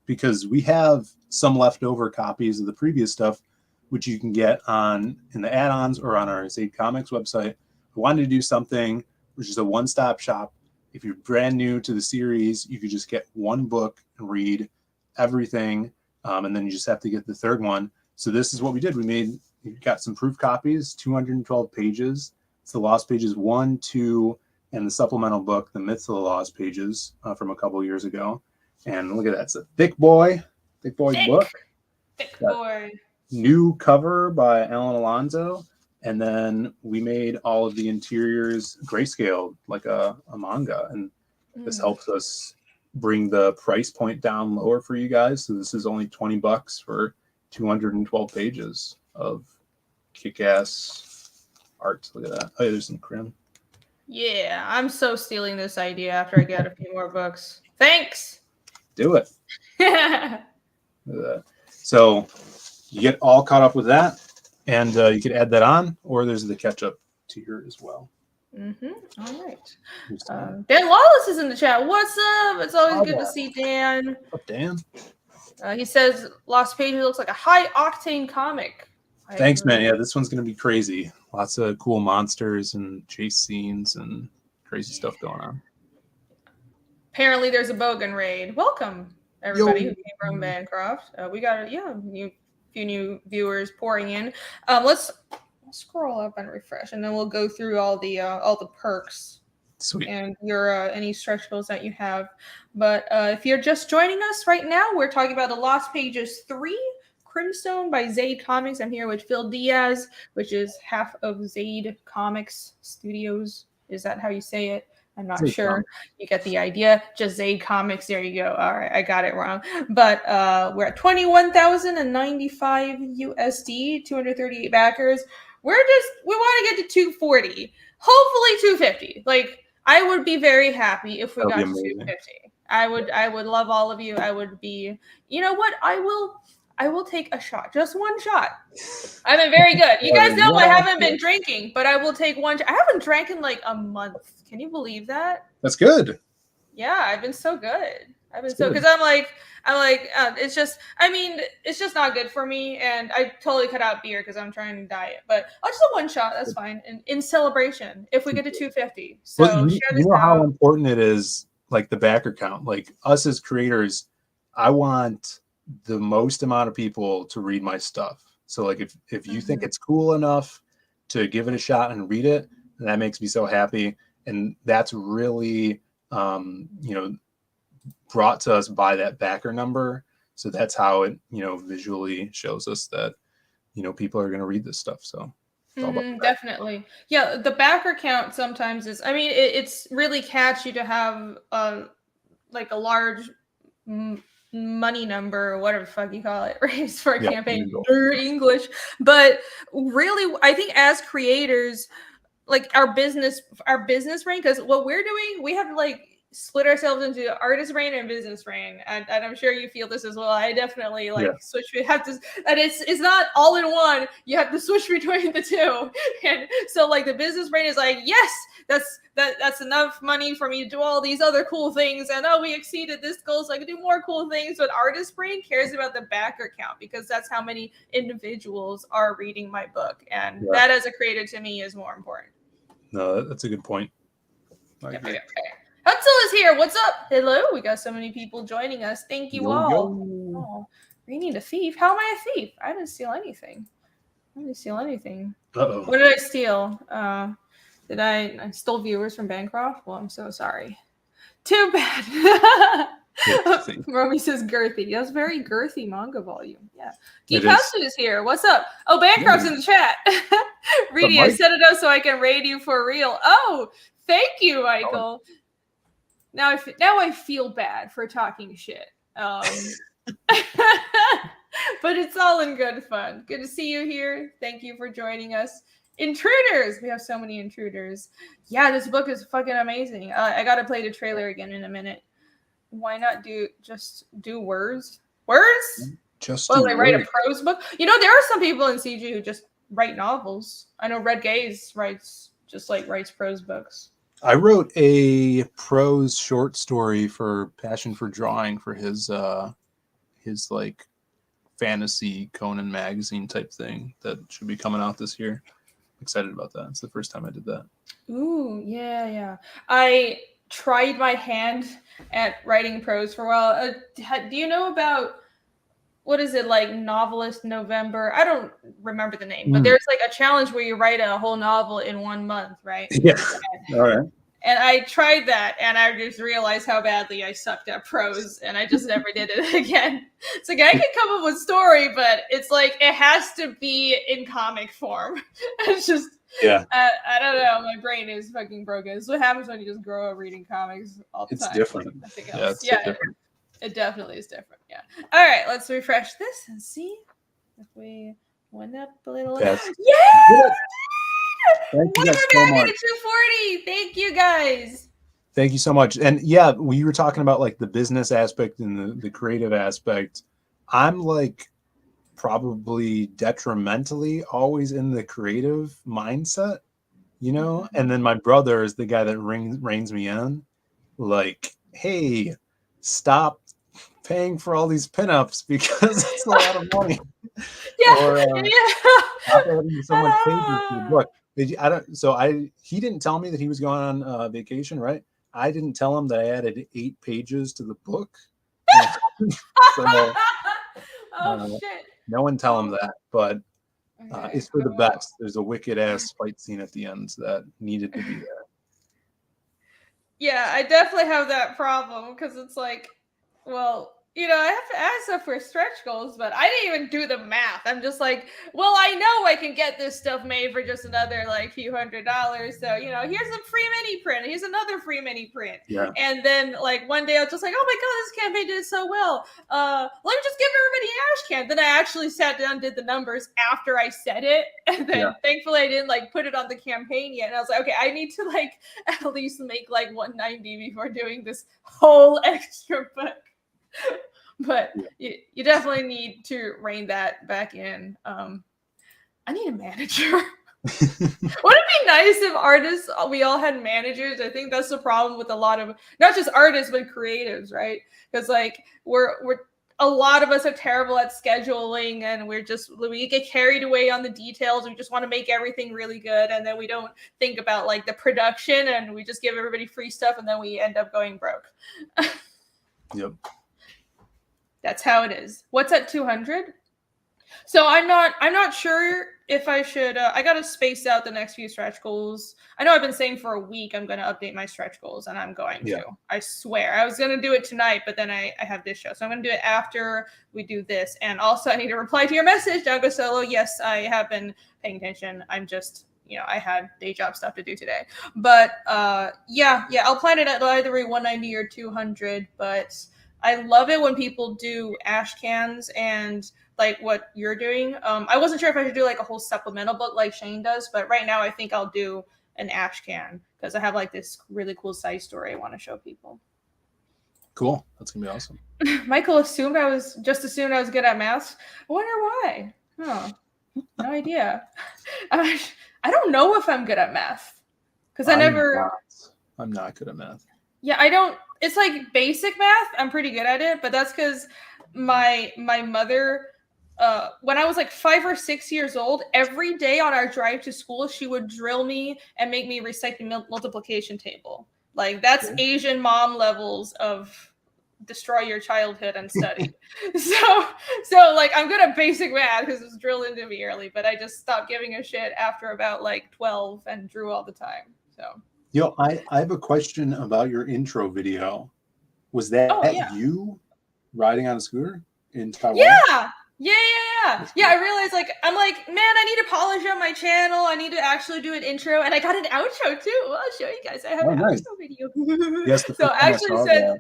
because we have some leftover copies of the previous stuff, which you can get in the add-ons or on our Zade Comics website. I wanted to do something which is a one-stop shop. If you're brand new to the series, you could just get one book and read everything, and then you just have to get the third one. So this is what we did. We got some proof copies, 212 pages. It's the Lost Pages 1, 2, and the supplemental book, The Myths of the Lost Pages, from a couple years ago. And look at that. It's a thick boy book. Thick boy. New cover by Alan Alonso. And then we made all of the interiors grayscale, like a manga. And this helps us bring the price point down lower for you guys. So this is only $20 for 212 pages of kick-ass art. Look at that. Oh, yeah, there's some crim. Yeah, I'm so stealing this idea after I get a few more books. Thanks. Do it. Look at that. So you get all caught up with that, and you could add that on, or there's the catch-up tier as well. All right. Dan Wallace is in the chat. What's up? It's always good to see Dan. What's up, Dan? He says Lost Pages looks like a high-octane comic. Thanks, man. Yeah, this one's going to be crazy. Lots of cool monsters and chase scenes and crazy stuff going on. Apparently, there's a Bogan raid. Welcome, everybody who came from Bancroft. We got few new viewers pouring in. Let's scroll up and refresh, and then we'll go through all the perks. Sweet. And your any stretch goals that you have. But if you're just joining us right now, we're talking about the Lost Pages 3, Crimstone by Zade Comics. I'm here with Phill Diaz, which is half of Zade Comics Studios. Is that how you say it? I'm not sure. Comics. You get the idea. Just Zade Comics. There you go. All right, I got it wrong. But we're at 21,095 USD, 238 backers. We want to get to 240. Hopefully 250. Like, I would be very happy if we got to 250. I would love all of you. I would be, you know what? I will take a shot. Just one shot. I've been very good. You guys know I haven't been drinking, but I will take one. I haven't drank in like a month. Can you believe that? That's good. Yeah, I've been so good. Because I'm like, it's just, I mean, it's just not good for me. And I totally cut out beer because I'm trying to diet. But I'll just do one shot. That's fine. And in celebration, if we get to 250. So well, you know how important it is, like the backer count. Like us as creators, I want the most amount of people to read my stuff. So like if you think it's cool enough to give it a shot and read it, that makes me so happy. And that's really, brought to us by that backer number. So that's how it, visually shows us that, people are going to read this stuff. So definitely. Yeah. The backer count sometimes is, I mean, it's really catchy to have like a large money number or whatever the fuck you call it, raised for a campaign or English. But really, I think as creators, like our business brain, because what we're doing, we have to like split ourselves into artist brain and business brain, and I'm sure you feel this as well. I definitely switch. We have to, and it's not all in one. You have to switch between the two, and so like the business brain is like, yes, that's enough money for me to do all these other cool things, and we exceeded this goal, so I can do more cool things. But artist brain cares about the backer count because that's how many individuals are reading my book, and that as a creator to me is more important. No, that's a good point. I agree. Hutzel is here. What's up? Hello. We got so many people joining us. Thank you all. Oh, we need a thief. How am I a thief? I didn't steal anything. Uh-oh. What did I steal? Did I stole viewers from Bancroft? Well, I'm so sorry. Too bad. Romy says girthy. That's very girthy manga volume. Yeah. Geekhouse is here. What's up? Oh, Bancroft's in the chat. Reedy, I set it up so I can raid you for real. Oh, thank you, Michael. Now I feel bad for talking shit. But it's all in good fun. Good to see you here. Thank you for joining us. Intruders. We have so many intruders. Yeah, this book is fucking amazing. I got to play the trailer again in a minute. Why not do words? Words? Just they write a prose book. There are some people in CG who just write novels. I know Red Gaze writes prose books. I wrote a prose short story for Passion for Drawing for his like fantasy Conan magazine type thing that should be coming out this year. Excited about that. It's the first time I did that. Ooh, yeah. I tried my hand at writing prose for a while. Do you know about, what is it, like Novelist November? I don't remember the name, but there's like a challenge where you write a whole novel in 1 month, right? Yeah. All right. And I tried that, and I just realized how badly I sucked at prose, and I just never did it again. It's like, I can come up with story, but it's like, it has to be in comic form. It's just, I don't know. My brain is fucking broken. This is what happens when you just grow up reading comics all the time. It's different. Different. It definitely is different. Yeah. All right, let's refresh this and see if we went up a little. Yes. Yeah! Thank you guys so much. 240. Thank you guys. Thank you so much. And yeah, we were talking about like the business aspect and the creative aspect. I'm like probably detrimentally always in the creative mindset, you know? And then my brother is the guy that reins me in, like, hey, stop paying for all these pinups because it's a lot of money. Yeah, Or stop adding so much pages to the yeah. book. He didn't tell me that he was going on vacation, right? I didn't tell him that I added 8 pages to the book. So Shit. no one tell him that, but Okay, it's for I the will. best. There's a wicked ass fight scene at the end that needed to be there. Yeah, I definitely have that problem because it's like, well, you know, I have to add stuff for stretch goals, but I didn't even do the math. I'm just like, well, I know I can get this stuff made for just another like few $100s. So, you know, here's a free mini print. Here's another free mini print. Yeah. And then like one day I was just like, oh my God, this campaign did so well. Let me just give everybody an ash can. Then I actually sat down, did the numbers after I said it. And then thankfully I didn't like put it on the campaign yet. And I was like, okay, I need to like at least make like 190 before doing this whole extra book. But you definitely need to rein that back in. I need a manager. Wouldn't it be nice if artists, we all had managers? I think that's the problem with a lot of, not just artists, but creatives, right? Because like we're a lot of us are terrible at scheduling, and we get carried away on the details. We just want to make everything really good, and then we don't think about like the production, and we just give everybody free stuff, and then we end up going broke. Yep. That's how it is. What's at 200? So I'm not sure if I should. I gotta space out the next few stretch goals. I know I've been saying for a week I'm gonna update my stretch goals, and I'm going to. I swear. I was gonna do it tonight, but then I have this show, so I'm gonna do it after we do this. And also, I need to reply to your message, Django Solo. Yes, I have been paying attention. I'm just, you know, I had day job stuff to do today. But yeah, I'll plan it at either 190 or 200. But I love it when people do ash cans and like what you're doing. I wasn't sure if I should do like a whole supplemental book like Shane does, but right now I think I'll do an ash can because I have like this really cool side story I want to show people. Cool. That's gonna be awesome. Michael assumed I was good at math. I wonder why. Huh. No idea. I don't know if I'm good at math because I'm not good at math. Yeah, I don't. It's like basic math. I'm pretty good at it, but that's because my mother, when I was like 5 or 6 years old, every day on our drive to school, she would drill me and make me recite the multiplication table. Like that's Asian mom levels of destroy your childhood and study. so like I'm good at basic math because it was drilled into me early, but I just stopped giving a shit after about like 12 and drew all the time. So. Yo, I have a question about your intro video. Was that you riding on a scooter in Taiwan? Yeah. I realized I'm like, man, I need to polish up my channel. I need to actually do an intro, and I got an outro too. Well, I'll show you guys. I have an outro video. Yes, so I actually said.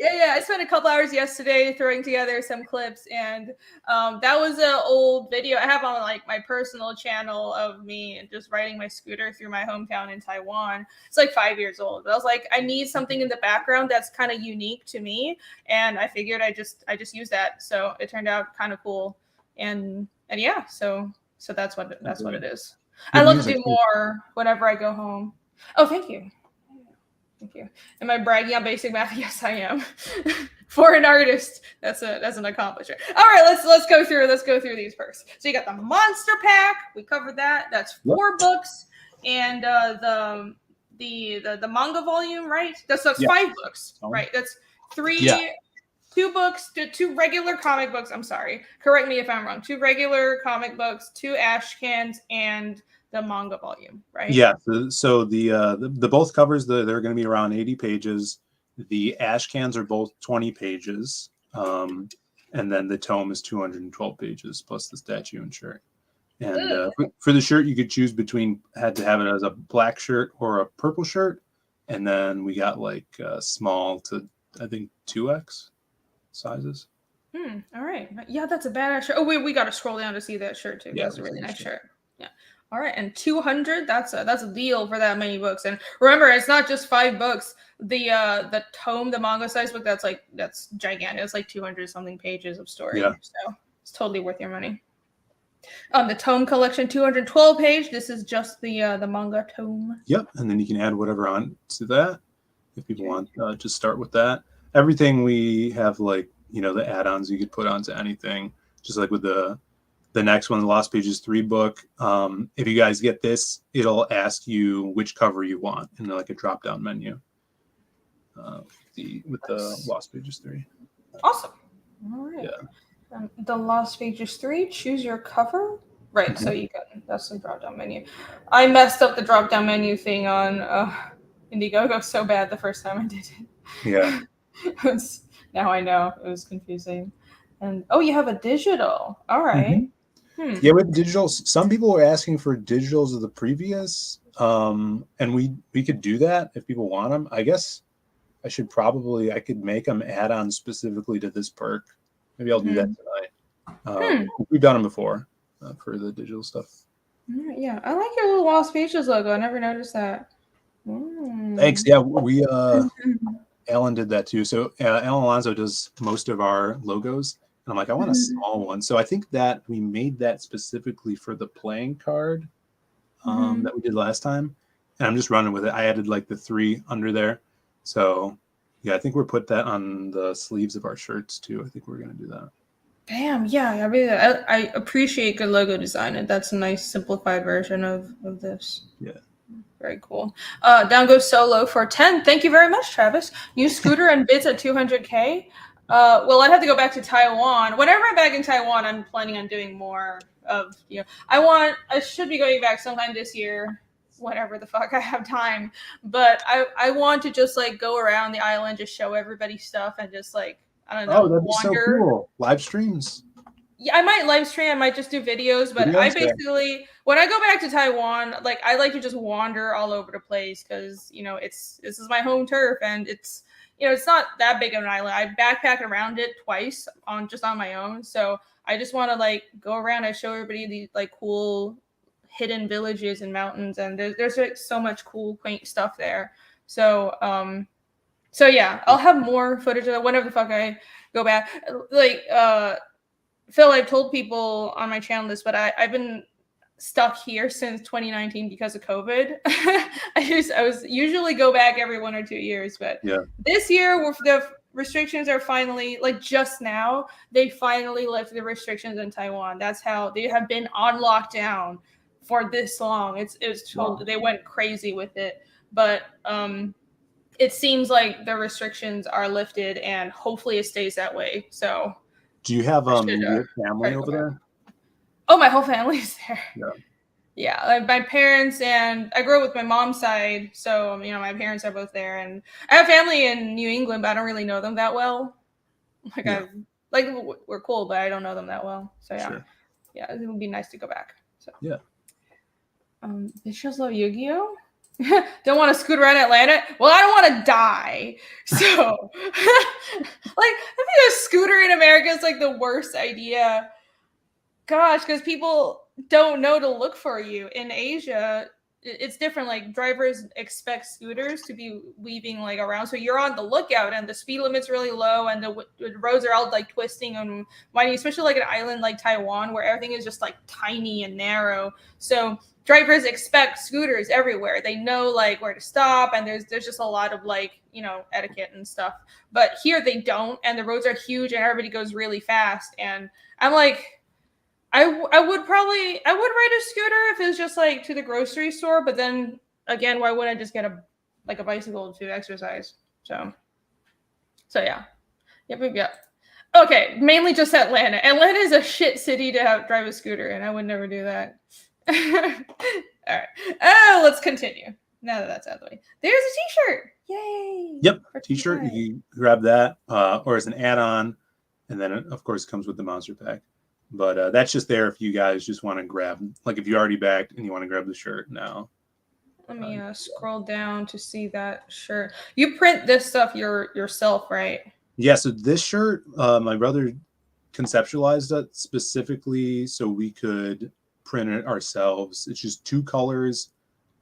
I spent a couple hours yesterday throwing together some clips, and that was an old video I have on like my personal channel of me just riding my scooter through my hometown in Taiwan. It's like 5 years old, but I was like, I need something in the background that's kind of unique to me, and I figured I just use that. So it turned out kind of cool, and yeah, so that's what it is. I'd love to do more whenever I go home. Oh, thank you. Thank you. Am I bragging on basic math? Yes, I am. For an artist, that's an accomplishment. All right, let's go through these first. So you got the monster pack. We covered that. That's 4 books, and the manga volume, right? That's 5 books, right? That's 2 books, 2 regular comic books. I'm sorry. Correct me if I'm wrong. 2 regular comic books, 2 ash cans, and the manga volume, right? Yeah. So the both covers they're going to be around 80 pages. The ash cans are both 20 pages, and then the tome is 212 pages plus the statue and shirt. And for the shirt, you could choose between had to have it as a black shirt or a purple shirt, and then we got like small to I think 2X sizes. All right. Yeah, that's a badass shirt. Oh wait, we got to scroll down to see that shirt too. Yeah, that's a really nice shirt. Yeah. All right, and 200. That's a deal for that many books. And remember, it's not just 5 books. The tome, the manga size book, that's gigantic. It's like 200 something pages of story. Yeah. So It's totally worth your money. The tome collection, 212 page. This is just the manga tome. Yep, and then you can add whatever on to that if people want to start with that. Everything we have, like, you know, the add-ons you could put onto anything, just like with the next one, the Lost Pages 3 book. If you guys get this, it'll ask you which cover you want in like a drop-down menu with the Lost Pages 3. Awesome. All right. Yeah. The Lost Pages 3, choose your cover. Right, so you can, that's the drop-down menu. I messed up the drop-down menu thing on Indiegogo so bad the first time I did it. Yeah. Now I know. It was confusing. And you have a digital. All right. Yeah, with digitals, some people were asking for digitals of the previous, and we could do that if people want them. I guess I could make them add-on specifically to this perk. Maybe I'll do that tonight. We've done them before for the digital stuff. Yeah, I like your little Lost Pages logo. I never noticed that. Thanks. Yeah, we Alan did that too. So Alan Alonso does most of our logos. And I'm like, I want a small one. So I think that we made that specifically for the playing card that we did last time. And I'm just running with it. I added like the 3 under there. So yeah, I think we're put that on the sleeves of our shirts too. I think we're going to do that. Bam. Yeah, I appreciate good logo design. And that's a nice simplified version of this. Yeah. Very cool. Down goes Solo for 10. Thank you very much, Travis. New scooter and bids at 200K. Well, I'd have to go back to Taiwan. Whenever I'm back in Taiwan, I'm planning on doing more of, I should be going back sometime this year, whenever the fuck I have time. But I want to just like go around the island, just show everybody stuff and just like, I don't know, that'd be wander. So cool. Live streams. Yeah, I might live stream. I might just do videos, but I basically, when I go back to Taiwan, like I like to just wander all over the place because, this is my home turf and it's not that big of an island. I backpacked around it twice on my own. So I just want to like go around and show everybody these like cool hidden villages and mountains. And there's like so much cool, quaint stuff there. So, yeah, I'll have more footage of that whenever the fuck I go back. Like, Phill, I've told people on my channel this, but I've been stuck here since 2019 because of COVID. I was usually go back every 1 or 2 years, but this year the restrictions are finally, like just now, they finally lifted the restrictions in Taiwan. That's how they have been on lockdown for this long. They went crazy with it, but it seems like the restrictions are lifted and hopefully it stays that way. So do you have your family over there? Oh, my whole family's there. Yeah. Yeah, like my parents, and I grew up with my mom's side, so my parents are both there, and I have family in New England, but I don't really know them that well. Like, we're cool, but I don't know them that well. So yeah, it would be nice to go back. So yeah. Bitches love Yu-Gi-Oh. Don't want to scoot around Atlanta. Well, I don't want to die. So, like, I think a scooter in America is like the worst idea. Gosh, because people don't know to look for you. In Asia, it's different. Like, drivers expect scooters to be weaving like around, so you're on the lookout, and the speed limit's really low, and the roads are all like twisting and winding, especially like an island like Taiwan where everything is just like tiny and narrow. So drivers expect scooters everywhere. They know like where to stop, and there's just a lot of like etiquette and stuff. But here they don't, and the roads are huge, and everybody goes really fast. And I'm like, I would ride a scooter if it was just like to the grocery store, but then again, why wouldn't I just get a bicycle to exercise? So yeah. Yep. Okay, mainly just Atlanta. Atlanta is a shit city to drive a scooter in. I would never do that. All right. Oh, let's continue. Now that that's out of the way. There's a t-shirt. Yay. Yep. T-shirt. You grab that or as an add-on, and then it, of course, comes with the monster pack. But that's just there if you guys just want to grab, like if you already backed and you want to grab the shirt now. Let me scroll down to see that shirt. You print this stuff yourself, right? Yeah, so this shirt, my brother conceptualized it specifically so we could print it ourselves. It's just 2 colors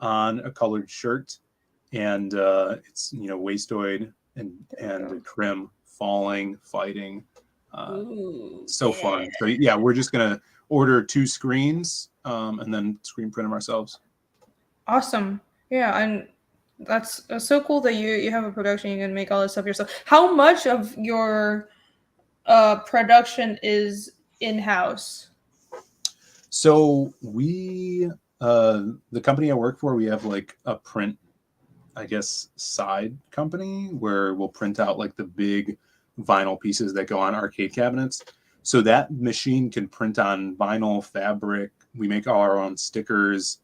on a colored shirt, and it's wastoid and trim, falling, fighting. Ooh, So fun. So yeah, we're just gonna order 2 screens and then screen print them ourselves. Awesome. Yeah, and that's so cool that you have a production, you can make all this stuff yourself. How much of your production is in-house? So we the company I work for, we have like a print, I guess, side company where we'll print out like the big vinyl pieces that go on arcade cabinets. So that machine can print on vinyl, fabric. We make all our own stickers.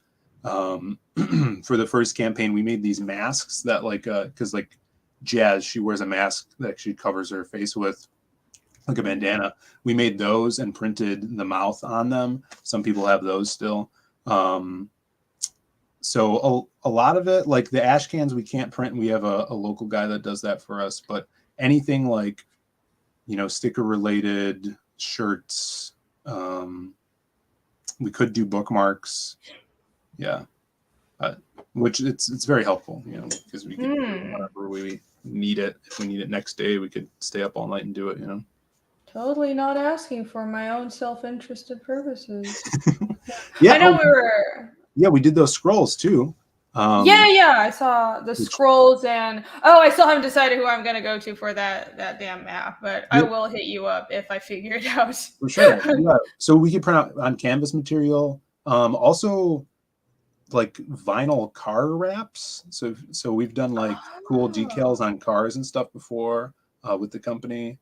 For the first campaign, we made these masks that like, because like Jazz, she wears a mask that she covers her face with, like a bandana. We made those and printed the mouth on them. Some people have those still. So a lot of it, like the ash cans, we can't print. We have a local guy that does that for us. But anything like, sticker related shirts, we could do bookmarks. Yeah. Which it's very helpful, because we can whenever we need it. If we need it next day, we could stay up all night and do it, Totally not asking for my own self-interested purposes. Yeah. I know we were. Yeah, we did those scrolls too. Yeah, I saw the scrolls, and I still haven't decided who I'm gonna go to for that damn map, but I will hit you up if I figure it out. For sure. Yeah. So we could print out on canvas material. Also like vinyl car wraps. So we've done like cool decals on cars and stuff before with the company.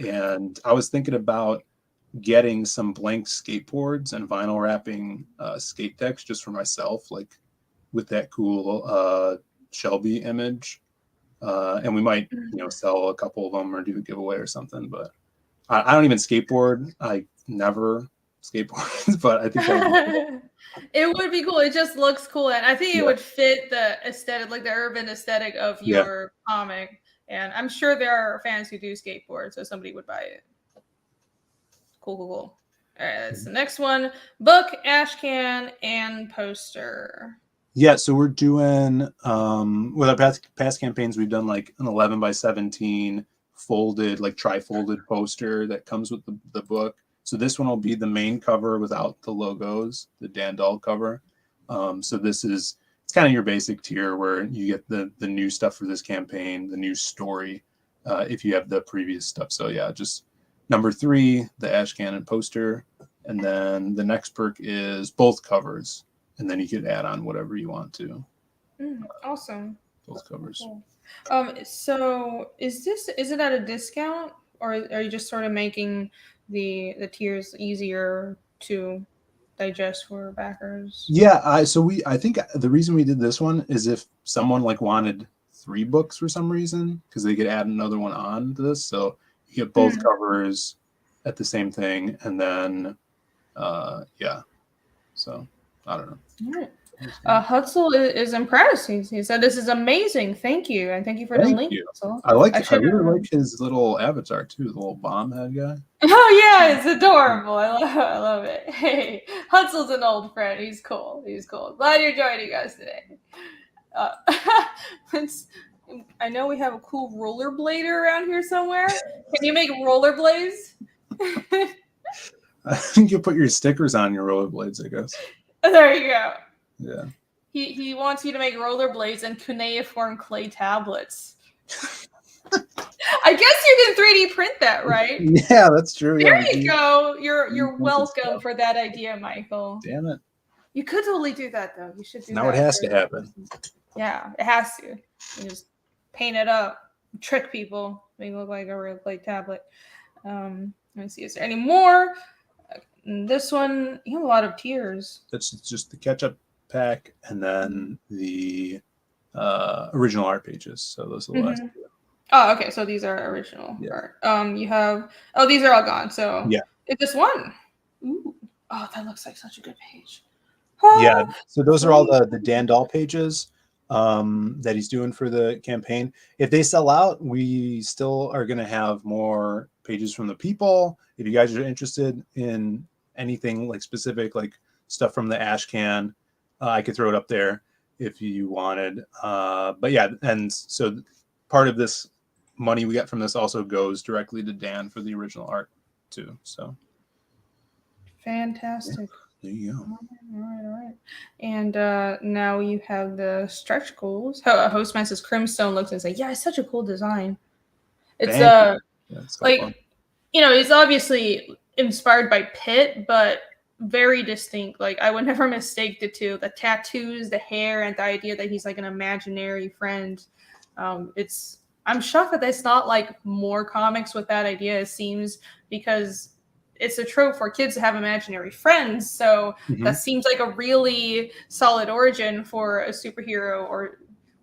And I was thinking about getting some blank skateboards and vinyl wrapping skate decks just for myself, like with that cool Shelby image. And we might, sell a couple of them or do a giveaway or something. But I don't even skateboard. I never skateboard, but I think it would be cool. It just looks cool, and I think it would fit the aesthetic, like the urban aesthetic of your comic. And I'm sure there are fans who do skateboard, so somebody would buy it. Cool. All right, that's the next one. Book, ash can, and poster. Yeah, so we're doing with our past campaigns, we've done like an 11x17 folded, like tri-folded poster that comes with the book. So this one will be the main cover without the logos, the Dan Dahl cover. So it's kind of your basic tier where you get the new stuff for this campaign, the new story, if you have the previous stuff. So yeah, just number 3, the ash cannon poster, and then the next perk is both covers, and then you could add on whatever you want to. Awesome. Both covers. Cool. So is it at a discount, or are you just sort of making the tiers easier to digest for backers? Yeah, I think the reason we did this one is if someone like wanted 3 books for some reason, because they could add another one on to this. So you get both covers at the same thing, and then so I don't know. All right. Hutzel is impressed. He said, "This is amazing. Thank you, and thank you for the link." Hutzel. I really like his little avatar too, the little bomb head guy. Oh yeah, it's adorable. I love it. Hey, Hutzel's an old friend. He's cool. Glad you're joining us today. I know we have a cool rollerblader around here somewhere. Can you make rollerblades? I think you put your stickers on your rollerblades, I guess. There you go. Yeah. He wants you to make rollerblades and cuneiform clay tablets. I guess you can 3D print that, right? Yeah, that's true. There you go. You're welcome for that idea, Michael. Damn it. You could totally do that, though. You should do that. Now it has to happen. Yeah, it has to. You just paint it up, trick people, make it look like a real clay tablet. Let me see. Is there any more? This one, you have a lot of tiers. That's just the catch-up pack, and then the original art pages. So those are the last two. Oh, okay. So these are original art. You have these are all gone. So yeah, it's just one. Ooh. Oh, that looks like such a good page. Yeah. So those are all the Dan Dahl pages that he's doing for the campaign. If they sell out, we still are going to have more pages from the people. If you guys are interested in anything like specific, like stuff from the ash can, I could throw it up there if you wanted. But yeah, and so part of this money we get from this also goes directly to Dan for the original art too. So Fantastic. there you go. All right. And now you have the stretch goals. Hostmaster's Crimstone looks and says, "Yeah, it's such a cool design. It's Yeah, it's like fun. it's obviously inspired by Pitt, but very distinct. Like I would never mistake the two: the tattoos, the hair, and the idea that he's like an imaginary friend. I'm shocked that there's not like more comics with that idea. It seems because it's a trope for kids to have imaginary friends. So that seems like a really solid origin for a superhero or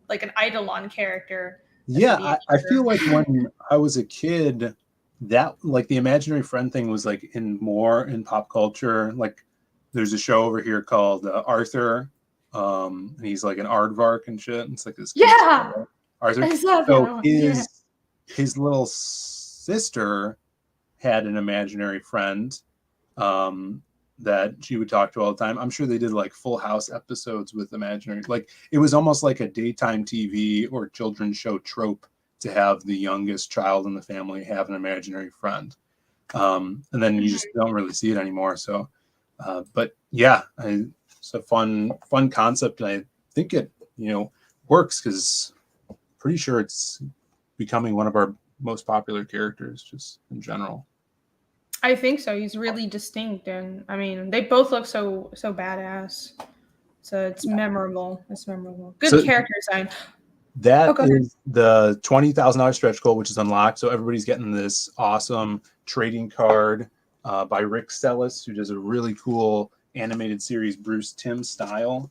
like an Eidolon character. Yeah, I feel like when I was a kid, that like the imaginary friend thing was like in pop culture. Like there's a show over here called Arthur, and he's like an aardvark and shit. It's like this kid Arthur. Exactly. So his little sister had an imaginary friend that she would talk to all the time. I'm sure they did like Full House episodes with imaginary, like it was almost like a daytime TV or children's show trope to have the youngest child in the family have an imaginary friend. And then you just don't really see it anymore. So, but yeah, it's a fun concept. And I think it, works because pretty sure it's becoming one of our most popular characters just in general. I think so. He's really distinct, and I mean, they both look so badass. So it's memorable. It's memorable. Good character design. That is the $20,000 stretch goal, which is unlocked. So everybody's getting this awesome trading card by Rick Sellis, who does a really cool animated series, Bruce Timm style.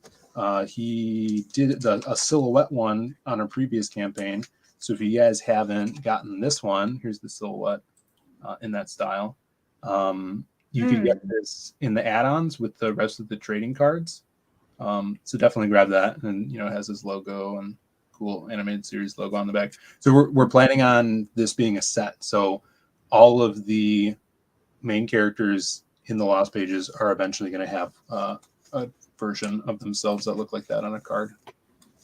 He did a silhouette one on a previous campaign. So if you guys haven't gotten this one, here's the silhouette in that style. You can get this in the add-ons with the rest of the trading cards. So definitely grab that. And, it has his logo and cool animated series logo on the back. So we're planning on this being a set. So all of the main characters in the Lost Pages are eventually going to have a version of themselves that look like that on a card.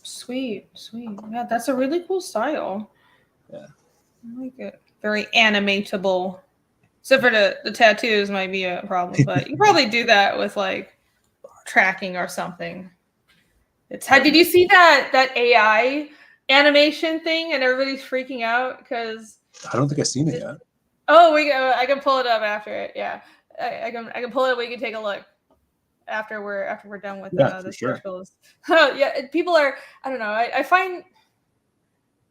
Sweet. Yeah, that's a really cool style. Yeah. I like it. Very animatable. Except for the tattoos might be a problem, but you probably do that with like tracking or something. Did you see that AI animation thing and everybody's freaking out because I don't think I've seen it yet. Oh, I can pull it up after it. Yeah, I can pull it up. We can take a look after we're done with the circles. Yeah, people are. I don't know. I find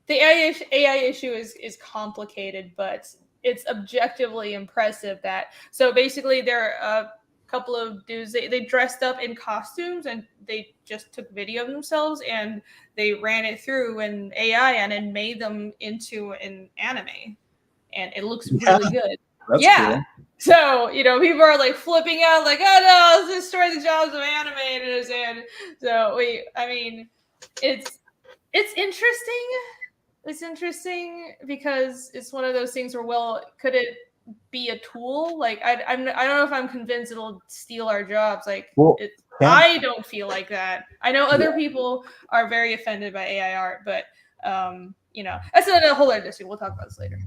the AI issue is complicated, but it's objectively impressive. So basically, there are a couple of dudes. They dressed up in costumes and they just took video of themselves and they ran it through an AI and it made them into an anime, and it looks really good. That's cool. So, people are like flipping out, like, oh no, let's destroy the jobs of animators. And so it's interesting. It's interesting because it's one of those things where, well, could it be a tool? Like, I don't know if I'm convinced it'll steal our jobs. Like, I don't feel like that. I know other people are very offended by AI art, but that's another whole other issue. We'll talk about this later.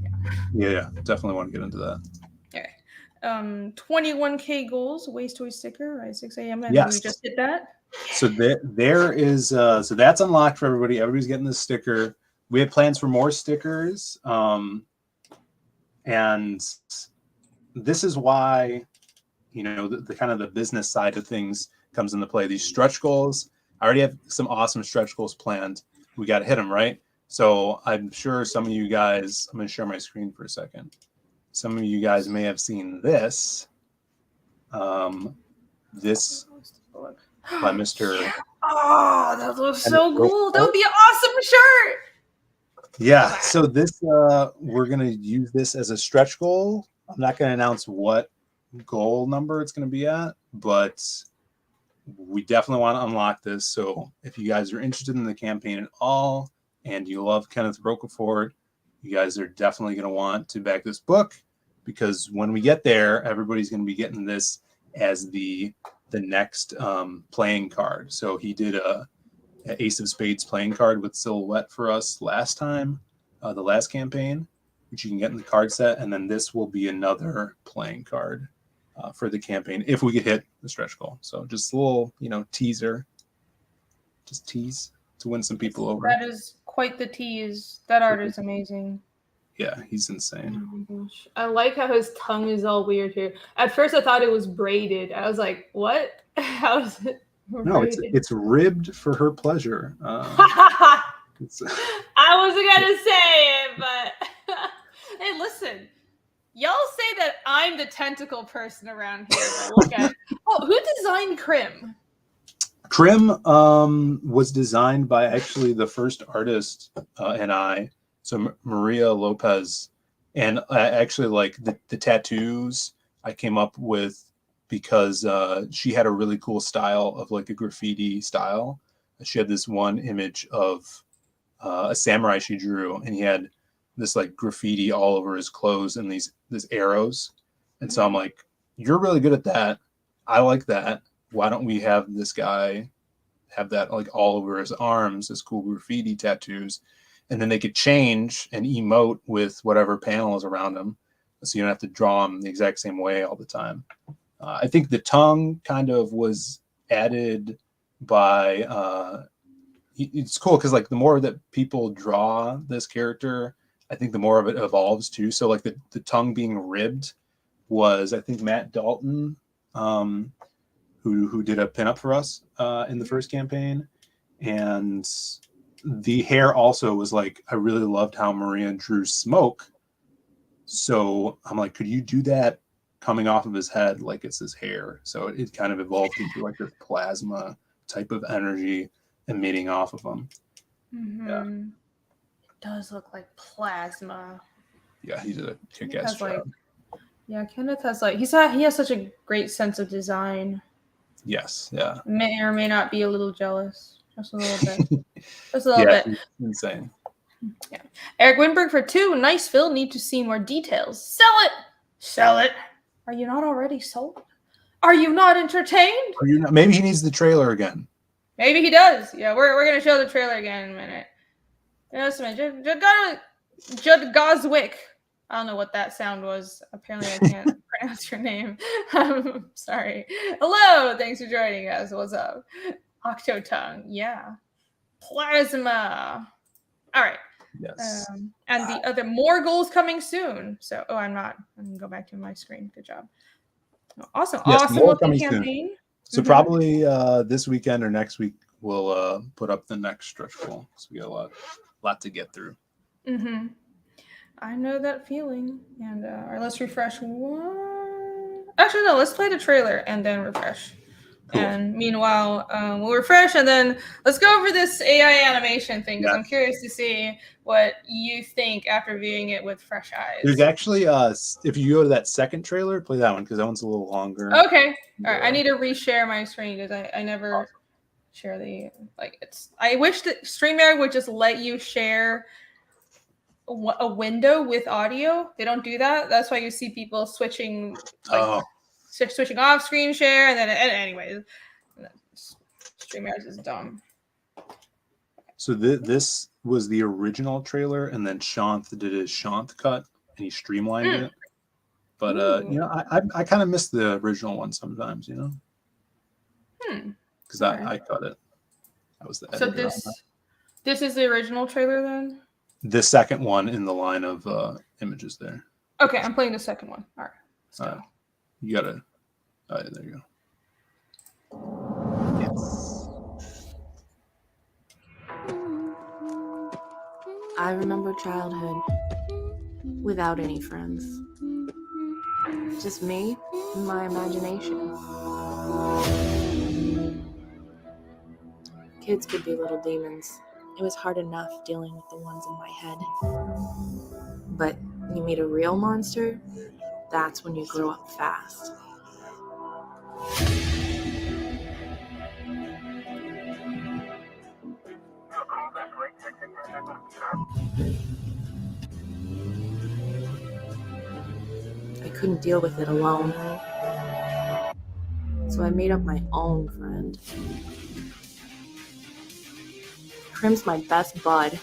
Yeah, definitely want to get into that. Okay. 21K goals, Waste Toy sticker, right? 6 a.m. And yes. We just did that. So there is so that's unlocked for everybody. Everybody's getting this sticker. We have plans for more stickers. And this is why, the kind of the business side of things comes into play. These stretch goals, I already have some awesome stretch goals planned. We got to hit them, right? So I'm sure some of you guys, I'm going to share my screen for a second. Some of you guys may have seen this. This by Mr. Oh, that looks so cool. That would be an awesome shirt. Yeah, so this we're going to use this as a stretch goal. I'm not going to announce what goal number it's going to be at, but we definitely want to unlock this. So if you guys are interested in the campaign at all and you love Kenneth Rocafort, you guys are definitely going to want to back this book, because when we get there, everybody's going to be getting this as the next playing card. So he did a Ace of Spades playing card with silhouette for us last time. the last campaign, which you can get in the card set, and then this will be another playing card for the campaign if we could hit the stretch goal. So just a little, teaser, just tease to win some people over. That is quite the tease. That art is amazing. Yeah, he's insane. Oh my gosh. I like how his tongue is all weird here. At first I thought it was braided. I was like, what? How is it braided? No, it's ribbed for her pleasure. I wasn't gonna say it, but hey, listen. Y'all say that I'm the tentacle person around here. But look at who designed Crim? Crim was designed by actually the first artist and I. So Maria Lopez, and actually like the tattoos I came up with because she had a really cool style of like a graffiti style. She had this one image of a samurai she drew, and he had this like graffiti all over his clothes and these arrows. And so I'm like, you're really good at that. I like that. Why don't we have this guy have that like all over his arms, this cool graffiti tattoos? And then they could change and emote with whatever panel is around them. So you don't have to draw them the exact same way all the time. I think the tongue kind of was added by, it's cool because like the more that people draw this character, I think the more of it evolves too. So like the tongue being ribbed was, I think, Matt Dalton, who did a pinup for us in the first campaign. And the hair also was like, I really loved how Maria drew smoke. So I'm like, could you do that coming off of his head like it's his hair? So it kind of evolved into like this plasma type of energy emitting off of him. Mm-hmm. Yeah. It does look like plasma. Yeah, he did a kick-ass job. Kenneth has he has such a great sense of design. Yes, yeah. May or may not be a little jealous. Just a little bit. Just a little bit. Insane. Yeah. Eric Winberg for 2. Nice, Phil. Need to see more details. Sell it. Sell it. Are you not already sold? Are you not entertained? Are you not? Maybe he needs the trailer again. Maybe he does. Yeah, we're gonna show the trailer again in a minute. Judd Goswick. I don't know what that sound was. Apparently, I can't pronounce your name. I'm sorry. Hello. Thanks for joining us. What's up? Octotongue. Yeah. Plasma. All right. Yes. And the other more goals coming soon. So, I'm going to go back to my screen. Good job. Awesome. Yes, awesome looking campaign. Soon. So probably this weekend or next week, we'll put up the next stretch goal. So we got a lot to get through. Mm-hmm. I know that feeling. And all right, let's refresh one. Actually, no, let's play the trailer and then refresh. Cool. And meanwhile, we'll refresh and then let's go over this AI animation thing because I'm curious to see what you think after viewing it with fresh eyes. There's actually, if you go to that second trailer, play that one because that one's a little longer. Okay. All right. I need to reshare my screen because I never share the I wish that StreamYard would just let you share a window with audio. They don't do that. That's why you see people switching switching off screen share and then anyways, StreamYard is dumb. So this was the original trailer, and then Shanth did his Shanth cut and he streamlined it. But I kind of miss the original one sometimes, because I cut it. That was the editor. So this is the original trailer then? The second one in the line of images there. Okay, I'm playing the second one. All right, let's go. You gotta. Oh, there you go. Yes. I remember childhood without any friends. Just me and my imagination. Kids could be little demons. It was hard enough dealing with the ones in my head. But you meet a real monster, that's when you grow up fast. I couldn't deal with it alone. So I made up my own friend. Crim's my best bud.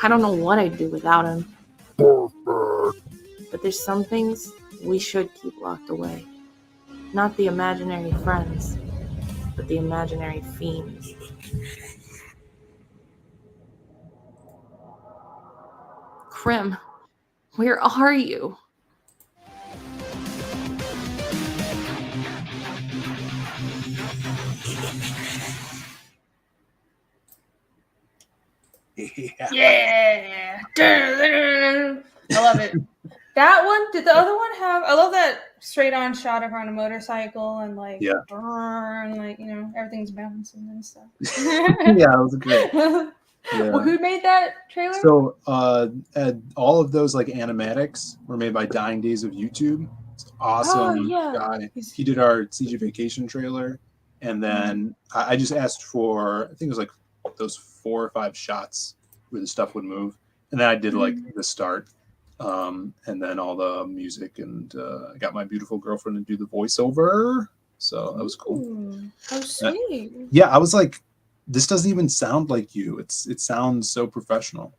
I don't know what I'd do without him. But there's some things we should keep locked away. Not the imaginary friends, but the imaginary fiends. Krim, where are you? Yeah. I love it. That one, did the other one have, I love that straight on shot of her on a motorcycle and like, Yeah. and like, you know, everything's bouncing and stuff. Yeah, that was great. Yeah. Well, who made that trailer? So all of those like animatics were made by Dying Days of YouTube. It's awesome guy. He did our CG Vacation trailer, and then I just asked for, I think it was like those 4 or 5 shots where the stuff would move, and then I did like the start, and then all the music, and I got my beautiful girlfriend to do the voiceover, so that was cool. How sweet. Yeah, I was like, this doesn't even sound like you. It sounds so professional.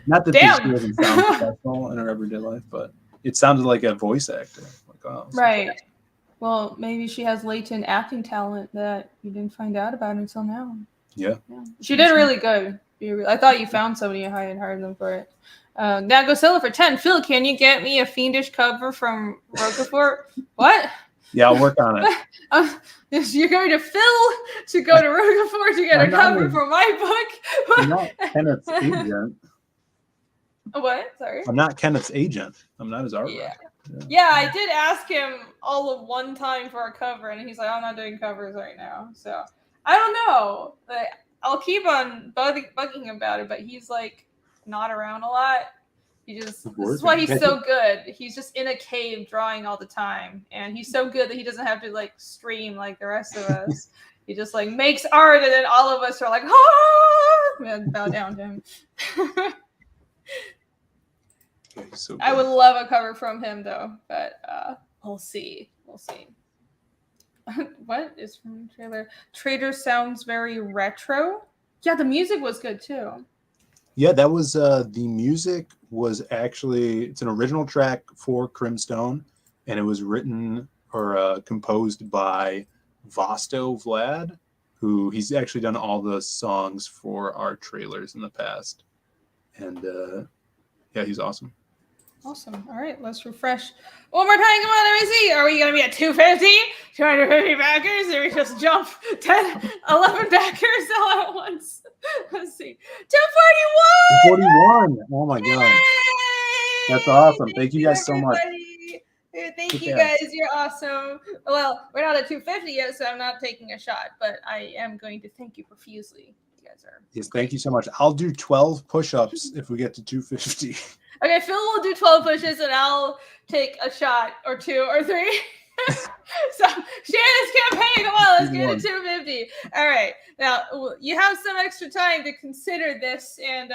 Not that this doesn't sound professional in our everyday life, but it sounded like a voice actor. Like, oh, right. Well, maybe she has latent acting talent that you didn't find out about until now. Yeah. She did really good. I thought you found somebody and hired them for it. Now go sell it for 10. Phill, can you get me a fiendish cover from Roquefort? What? Yeah, I'll work on it. You're going to Phill to go to Roquefort to get a cover for my book? I'm not Kenneth's agent. What? Sorry? I'm not Kenneth's agent. I'm not his artist. Yeah, I did ask him all of one time for a cover, and he's like, I'm not doing covers right now. So, I don't know. Like, I'll keep on bugging him about it, but he's like not around a lot. This is why he's so good. He's just in a cave drawing all the time, and he's so good that he doesn't have to like stream like the rest of us. He just like makes art, and then all of us are like, ah, and bow down to him. So I would love a cover from him though, but we'll see. What is from the trailer? Trader sounds very retro. Yeah, the music was good too. Yeah, that was the music was actually, it's an original track for Crimstone, and it was written or composed by Vosto Vlad, who he's actually done all the songs for our trailers in the past. And yeah, he's awesome. Awesome. All right, let's refresh one more time. Come on, let me see. Are we going to be at 250? 250 backers? Or we just jump 10, 11 backers all at once? Let's see. 241! 241! Oh my God. That's awesome. Thank you guys so much. Thank you guys. You're awesome. Well, we're not at 250 yet, so I'm not taking a shot, but I am going to thank you profusely. You guys are. Yes, thank you so much. I'll do 12 push-ups if we get to 250. Okay, Phill will do 12 pushes, and I'll take a shot or 2 or 3. So Shannon's campaign. Come on, let's get to 250. All right, now you have some extra time to consider this and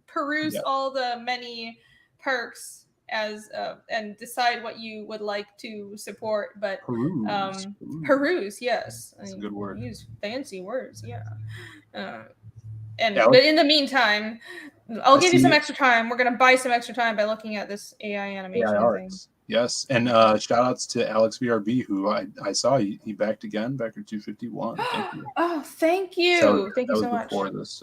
peruse all the many perks as and decide what you would like to support. But peruse, yes, that's a good word. Use fancy words, yeah. But in the meantime, I'll give you some extra time. We're gonna buy some extra time by looking at this AI animation thing. Yes, and shout outs to Alex VRB, who I saw he backed again, back at 251. Thank you. Oh, thank you. So, thank you so much. Before this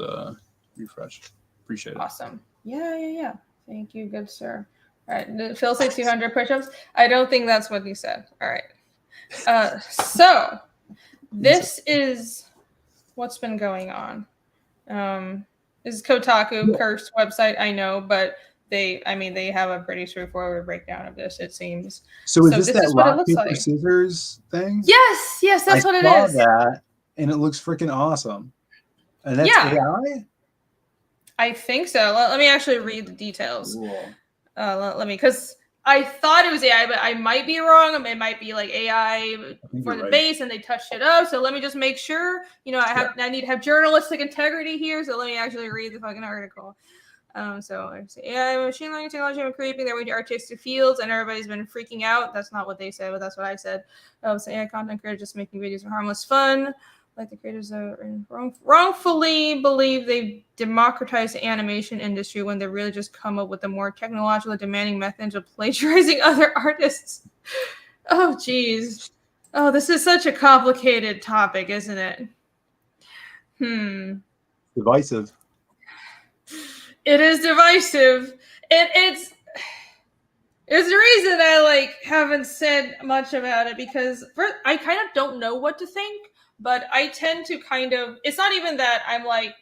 refresh. Appreciate it. Awesome. Yeah. Thank you, good sir. All right. Did Phill say 200 push-ups? I don't think that's what he said. All right. So this is what's been going on. This is Kotaku, cursed website, I know, but they have a pretty straightforward breakdown of this, it seems. So is this that rock, paper, scissors thing? Yes, that's what it is. I saw that, and it looks freaking awesome. And that's AI? I think so. Let me actually read the details. Cool. Because I thought it was AI, but I might be wrong. It might be like AI for the base, and they touched it up. So let me just make sure. I need to have journalistic integrity here. So let me actually read the fucking article. So I say AI, machine learning technology, have been creeping their way to artistic fields, and everybody's been freaking out. That's not what they said, but that's what I said. So AI content creators just making videos for harmless fun. like the creators wrongfully believe they've democratized the animation industry when they really just come up with the more technologically demanding methods of plagiarizing other artists. Oh, geez. Oh, this is such a complicated topic, isn't it? Divisive. It is divisive. There's a reason I haven't said much about it, because I kind of don't know what to think, but I tend to kind of, it's not even that I'm like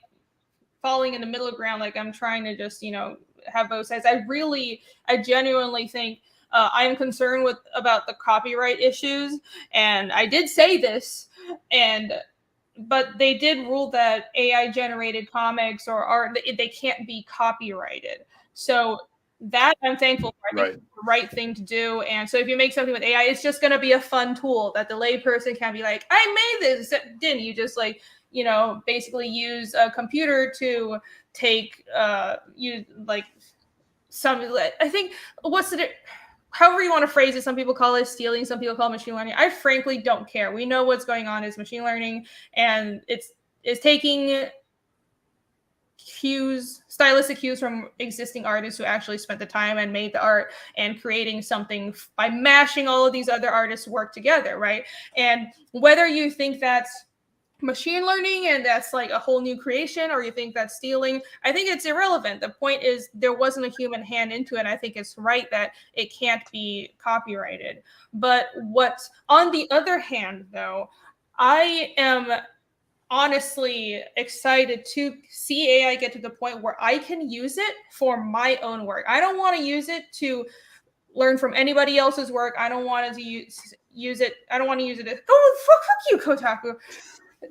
falling in the middle ground, like I'm trying to just, have both sides. I genuinely think I'm concerned about the copyright issues, and I did say this, but they did rule that AI generated comics or art, they can't be copyrighted. So that I'm thankful for. I think it's the right thing to do. And so if you make something with AI, it's just going to be a fun tool that the layperson can be like, I made this. Didn't you just basically use a computer to take I think however you want to phrase it, some people call it stealing, some people call it machine learning. I frankly don't care. We know what's going on is machine learning, and it's taking stylistic cues from existing artists who actually spent the time and made the art and creating something by mashing all of these other artists' work together, right? And whether you think that's machine learning and that's like a whole new creation, or you think that's stealing, I think it's irrelevant. The point is there wasn't a human hand into it. I think it's right that it can't be copyrighted. But on the other hand, though, I am honestly excited to see AI get to the point where I can use it for my own work. I don't want to use it to learn from anybody else's work. I don't want to use it. I don't want to use it as, fuck you, Kotaku.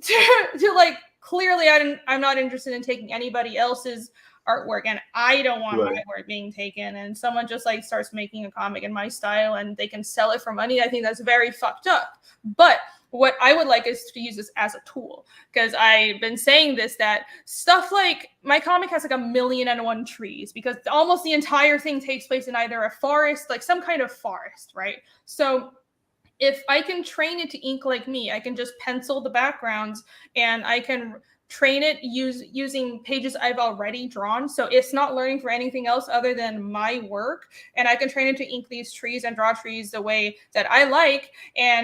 to clearly I'm not interested in taking anybody else's artwork, and I don't want my work being taken, and someone just starts making a comic in my style and they can sell it for money. I think that's very fucked up. But what I would like is to use this as a tool, because I've been saying this, that stuff like my comic has 1,000,001 trees, because almost the entire thing takes place in either a forest, some kind of forest, right? So if I can train it to ink like me, I can just pencil the backgrounds, and I can train it using pages I've already drawn. So it's not learning for anything else other than my work. And I can train it to ink these trees and draw trees the way that I like,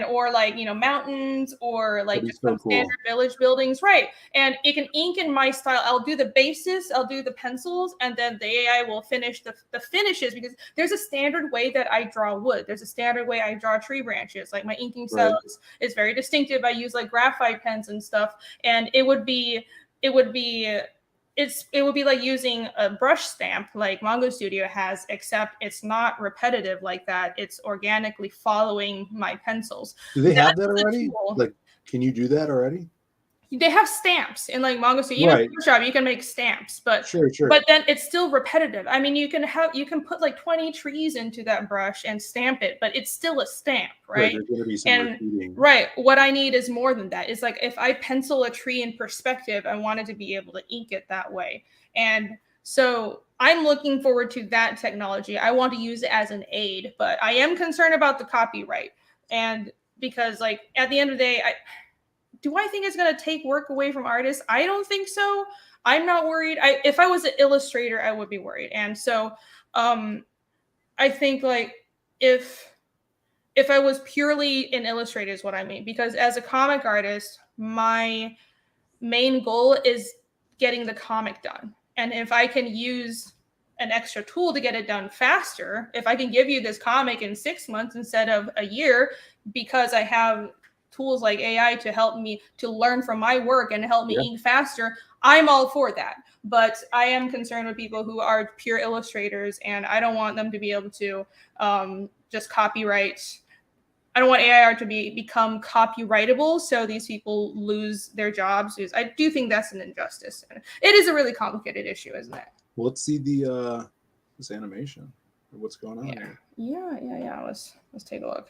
or mountains, or just some standard village buildings. Right. And it can ink in my style. I'll do the basis, I'll do the pencils, and then the AI will finish the finishes, because there's a standard way that I draw wood. There's a standard way I draw tree branches. Like my inking style is very distinctive. I use graphite pens and stuff. And it would be like using a brush stamp like Mongo Studio has, except it's not repetitive like that. It's organically following my pencils. Do they have that already? Can you do that already? They have stamps in Mongo Studio. Even Photoshop, you can make stamps, but sure. But then it's still repetitive. I mean, you can put 20 trees into that brush and stamp it, but it's still a stamp, right? There's going to be some repeating. Right. What I need is more than that. It's if I pencil a tree in perspective, I wanted to be able to ink it that way. And so I'm looking forward to that technology. I want to use it as an aid, but I am concerned about the copyright. And because at the end of the day, do I think it's going to take work away from artists? I don't think so. I'm not worried. If I was an illustrator, I would be worried. And so I think if I was purely an illustrator is what I mean, because as a comic artist, my main goal is getting the comic done. And if I can use an extra tool to get it done faster, if I can give you this comic in 6 months instead of a year, because I have tools like AI to help me to learn from my work and help me ink faster, I'm all for that. But I am concerned with people who are pure illustrators, and I don't want them to be able to just copyright. I don't want AI art to become copyrightable, so these people lose their jobs. I do think that's an injustice. It is a really complicated issue, isn't it? Well, let's see this animation. What's going on here? Yeah. Let's take a look,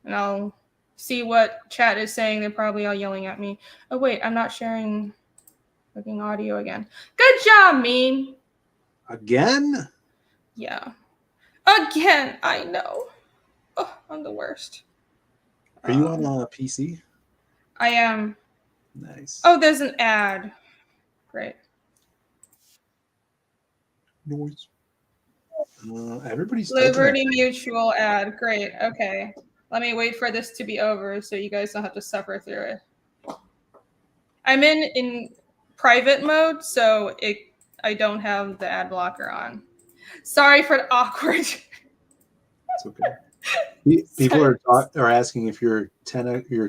and I'll see what chat is saying. They're probably all yelling at me. Oh wait, I'm not sharing fucking audio again. Good job, Meme. Again? Yeah. Again, I know. Oh, I'm the worst. Are you on a PC? I am. Nice. Oh, there's an ad. Great. Noise. Everybody's Liberty Mutual ad. Great. Okay. Let me wait for this to be over so you guys don't have to suffer through it. I'm in private mode, so I don't have the ad blocker on. Sorry for the awkward. It's okay. People are asking if your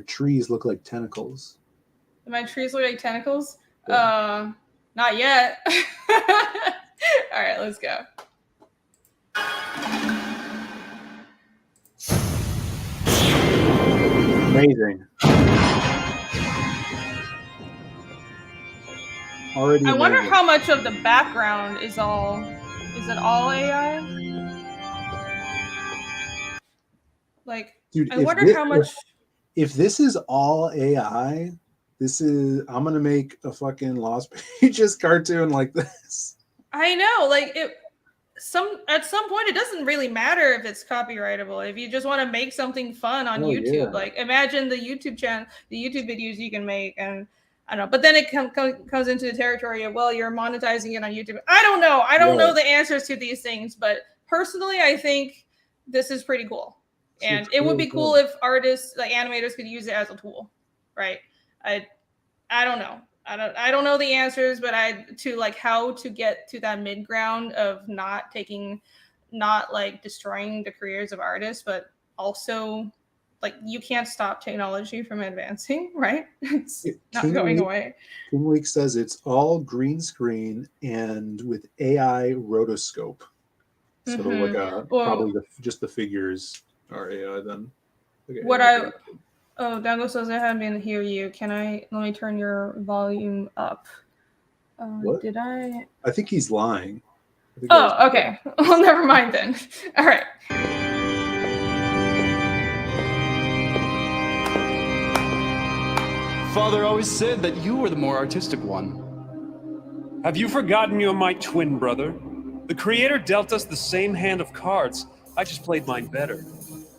trees look like tentacles. Do my trees look like tentacles? Yeah. Not yet. All right, let's go. Amazing. Already. I wonder how much of the background is all. Is it all AI? Like, dude, I wonder how much. If this is all AI, I'm gonna make a fucking Lost Pages cartoon like this. I know, like at some point it doesn't really matter if it's copyrightable. If you just want to make something fun on YouTube, yeah. Like imagine the YouTube channel, the YouTube videos you can make, and I don't know. But then it comes into the territory of, well, you're monetizing it on YouTube. I don't know. I don't know the answers to these things, but personally, I think this is pretty cool. And it would be cool if artists, like animators, could use it as a tool, right? I don't know. I don't know the answers, but how to get to that mid ground of not like destroying the careers of artists, but also like you can't stop technology from advancing, right? It's not going away. King Week says it's all green screen and with AI rotoscope. So like probably just the figures are AI then. Okay, Dango says I haven't been hear you. Let me turn your volume up. Did I? I think he's lying. Okay. Well, never mind then. All right. Father always said that you were the more artistic one. Have you forgotten you're my twin brother? The creator dealt us the same hand of cards. I just played mine better.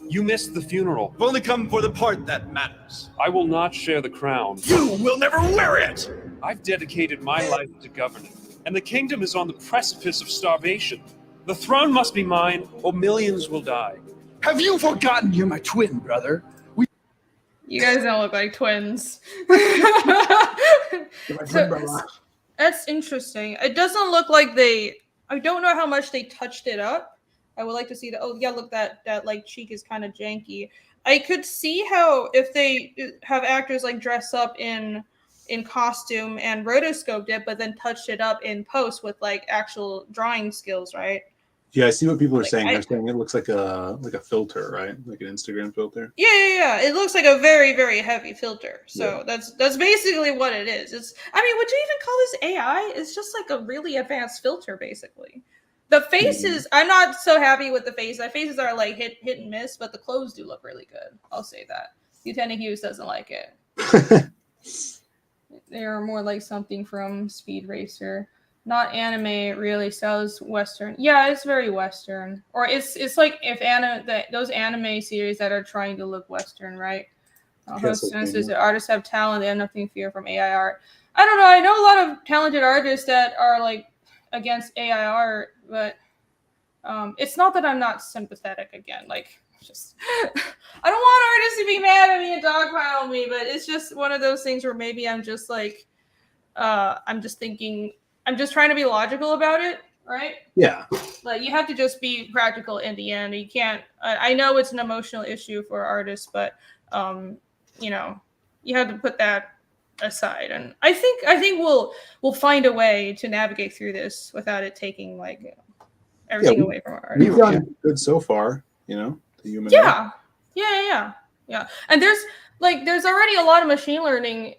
You missed the funeral. I've only come for the part that matters. I will not share the crown. You will never wear it! I've dedicated my life to governing, and the kingdom is on the precipice of starvation. The throne must be mine, or millions will die. Have you forgotten you're my twin brother? You guys don't look like twins. That's interesting. It doesn't look like I don't know how much they touched it up. I would like to see that. Oh yeah, look, that like cheek is kind of janky. I could see how if they have actors like dress up in costume and rotoscoped it, but then touched it up in post with like actual drawing skills, right? Yeah, I see what people are saying. They're saying it looks like a filter, right? Like an Instagram filter. Yeah. It looks like a very, very heavy filter. So that's basically what it is. Would you even call this AI? It's just like a really advanced filter, basically. The faces, I'm not so happy with the faces. The faces are like hit and miss, but the clothes do look really good. I'll say that. Lieutenant Hughes doesn't like it. They're more like something from Speed Racer. Not anime, really sells Western. Yeah, it's very Western. Or it's like if those anime series that are trying to look Western, right? Artists have talent, they have nothing to fear from AI art. I don't know. I know a lot of talented artists that are like against AI art, but it's not that I'm not sympathetic again. Like, just I don't want artists to be mad at me and dogpile me, but it's just one of those things where maybe I'm just like, I'm just trying to be logical about it, right? Yeah. Like you have to just be practical in the end. You can't. I know it's an emotional issue for artists, but you have to put that aside. And I think we'll find a way to navigate through this without it taking like everything away from our artists. We've done good so far, the human. Yeah. And there's already a lot of machine learning.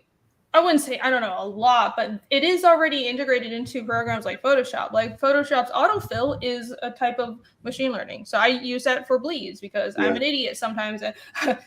I wouldn't say, I don't know, a lot, but it is already integrated into programs like Photoshop. Like Photoshop's autofill is a type of machine learning. So I use that for bleeds because I'm an idiot sometimes.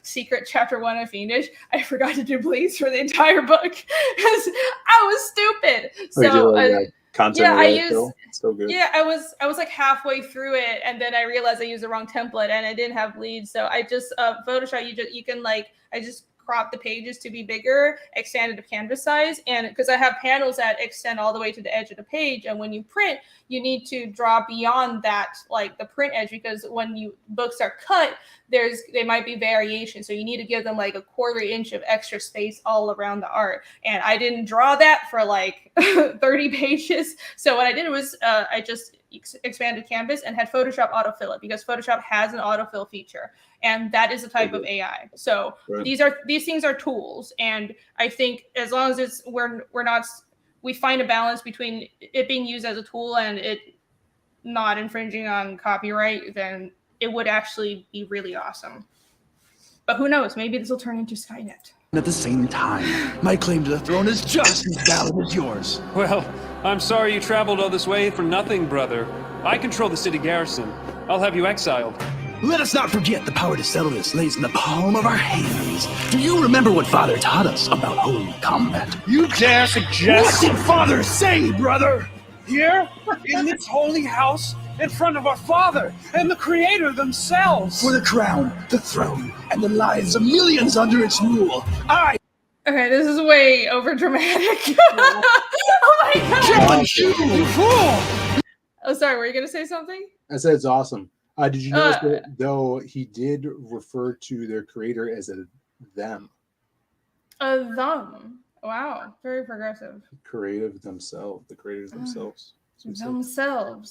Secret chapter 1 of Fiendish, I forgot to do bleeds for the entire book because I was stupid. Still good. Yeah, I was like halfway through it, and then I realized I used the wrong template and I didn't have bleeds. So I just Photoshop, you can like, I just crop the pages to be bigger, expand it to canvas size. And because I have panels that extend all the way to the edge of the page, and when you print, you need to draw beyond that, like the print edge, because when books are cut, there might be variation. So you need to give them like a 1/4 inch of extra space all around the art. And I didn't draw that for like 30 pages. So what I did was I just expanded canvas and had Photoshop autofill it, because Photoshop has an autofill feature, and that is a type of AI. So these things are tools, and I think as long as we find a balance between it being used as a tool and it not infringing on copyright, then it would actually be really awesome. But who knows? Maybe this will turn into Skynet. At the same time, my claim to the throne is just as valid as yours. Well, I'm sorry you traveled all this way for nothing, brother. I control the city garrison. I'll have you exiled. Let us not forget the power to settle this lays in the palm of our hands. Do you remember what Father taught us about holy combat? You dare suggest... What did Father say, brother? Here, in this holy house, in front of our Father and the Creator themselves. For the crown, the throne, and the lives of millions under its rule, Okay, this is way over dramatic. Oh my god! challenge you, fool! Oh, sorry. Were you gonna say something? I said it's awesome. Did you notice that though he did refer to their creator as a them? A them. Wow, very progressive. Creative themselves, the creators themselves.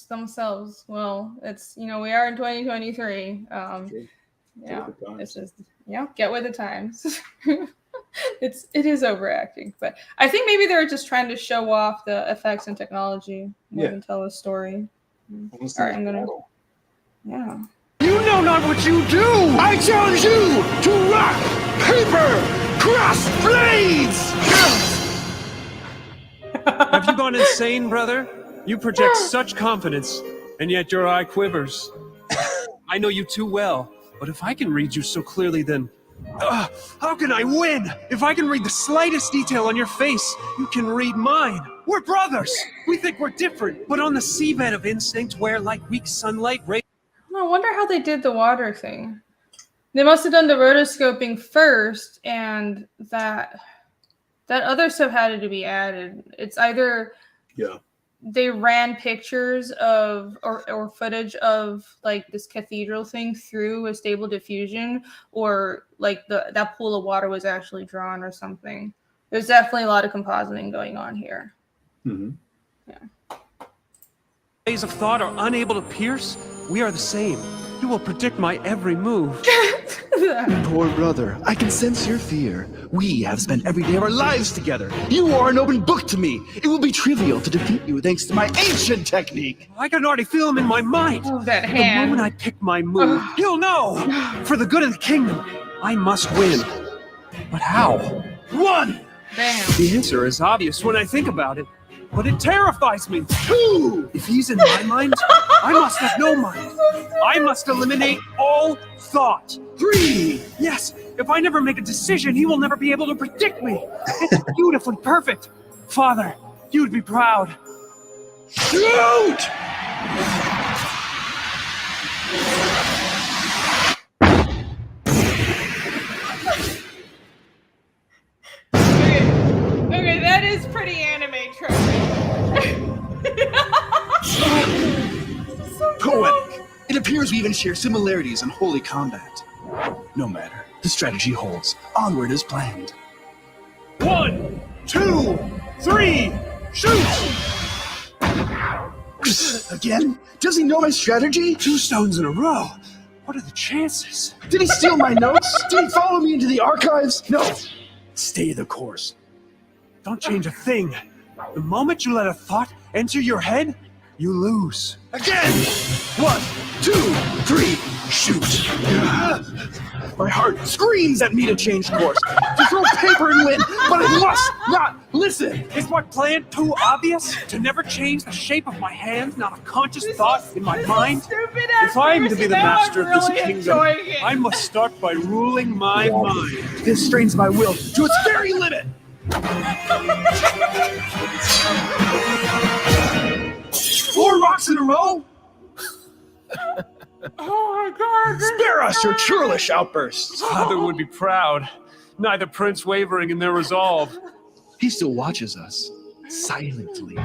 Themselves. Well, it's we are in 2023. Yeah, it's just get with the times. It is overacting, but I think maybe they're just trying to show off the effects and technology more than tell a story. All right, I'm gonna. Yeah. You know not what you do! I challenge you to rock, paper, cross blades! Have you gone insane, brother? You project such confidence, and yet your eye quivers. I know you too well, but if I can read you so clearly, then... how can I win? If I can read the slightest detail on your face, you can read mine. We're brothers. We think we're different, but on the seabed of instinct where, like weak sunlight, I wonder how they did the water thing. They must have done the rotoscoping first, and that other stuff had to be added. It's either they ran pictures of or footage of like this cathedral thing through a stable diffusion, or like that pool of water was actually drawn or something. There's definitely a lot of compositing going on here. Mm-hmm. Yeah. ways of thought are unable to pierce, we are the same. You will predict my every move. Poor brother, I can sense your fear. We have spent every day of our lives together. You are an open book to me. It will be trivial to defeat you thanks to my ancient technique. I can already feel him in my mind. Oh, that The hand. moment I pick my move, he'll know. For the good of the kingdom, I must win. But how? One, Damn. The answer is obvious when I think about it, but it terrifies me. two, If he's in my mind, I must have no mind. I must eliminate all thought. three. Yes, if I never make a decision, he will never be able to predict me. It's beautifully perfect. Father, you'd be proud. Shoot! Okay, that is pretty anime trophy. Poetic. It appears we even share similarities in holy combat. No matter. The strategy holds. Onward as planned. 1, 2, 3, shoot! Again? Does he know my strategy? 2 stones in a row. What are the chances? Did he steal my notes? Did he follow me into the archives? No. Stay the course. Don't change a thing. The moment you let a thought enter your head, you lose. Again! 1, 2, 3, shoot! My heart screams at me to change course, to throw paper and win, but I must not listen! Is my plan too obvious? To never change the shape of my hand, not a conscious thought in my mind? Stupid If I am to be the master of this really kingdom, enjoying it. I must start by ruling my mind. This strains my will to its very limit! 4 rocks in a row? Oh my god. Spare us your churlish outbursts! Father would be proud. neither prince wavering in their resolve. He still watches us, silently.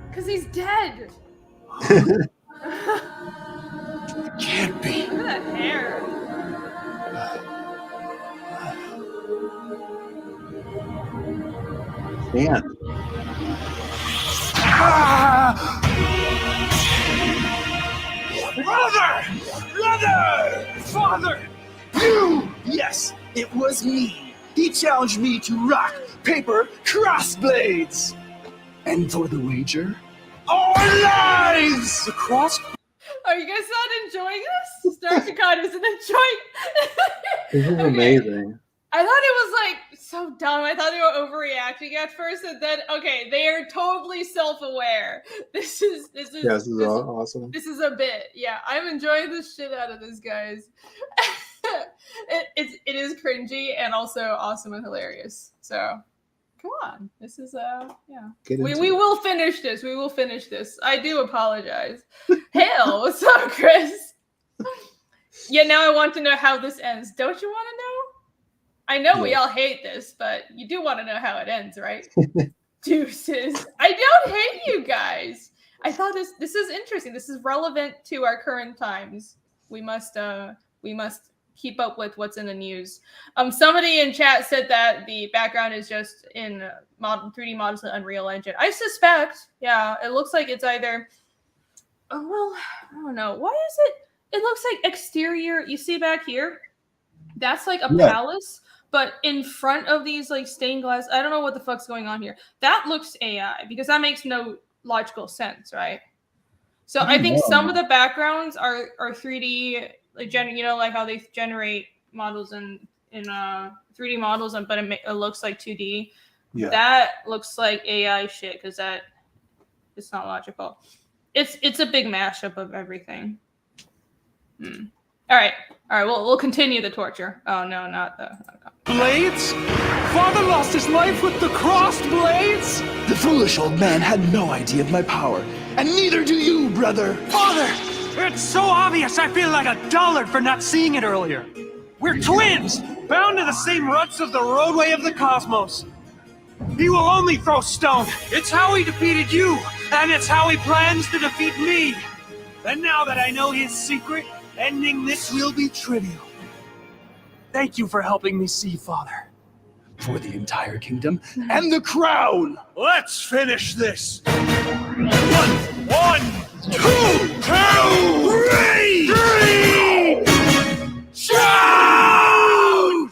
Because he's dead. Can't be. Look at that hair. Dan. Brother! Father! You! Yes, it was me. He challenged me to rock, paper, crossblades. And for the wager, our lives! The cross. Are you guys not enjoying this? Starchicon isn't enjoying. This is amazing. I thought it was like so dumb. I thought they were overreacting at first, and then okay, they are totally self-aware. This is Awesome. This is a bit. Yeah, I'm enjoying the shit out of this, guys. it is cringy and also awesome and hilarious. So come on, this is yeah. We will finish this. We will finish this. I do apologize. Hail, what's up, Chris? Yeah, now I want to know how this ends. Don't you want to know? I know we all hate this, but you do want to know how it ends, right? Deuces. I don't hate you guys. I thought this is interesting. This is relevant to our current times. We must keep up with what's in the news. Somebody in chat said that the background is just in 3D models in Unreal Engine. I suspect, yeah, it looks like it's either. Oh well, I don't know. Why is it? It looks like exterior. You see back here? That's like a palace. But in front of these like stained glass, I don't know what the fuck's going on here. That looks AI because that makes no logical sense, right? So I think some of the backgrounds are 3D, like like how they generate models in 3D models, but it looks like 2D. Yeah. That looks like AI shit because it's not logical. It's a big mashup of everything. All right. We'll continue the torture. Oh no, not the Blades? Father lost his life with the crossed blades? The foolish old man had no idea of my power, and neither do you, brother. Father! It's so obvious I feel like a dullard for not seeing it earlier. We're twins, bound to the same ruts of the roadway of the cosmos. He will only throw stone. It's how he defeated you, and it's how he plans to defeat me. And now that I know his secret, ending this will be trivial. Thank you for helping me see, Father. For the entire kingdom and the crown! Let's finish this! One, two, three! Shout!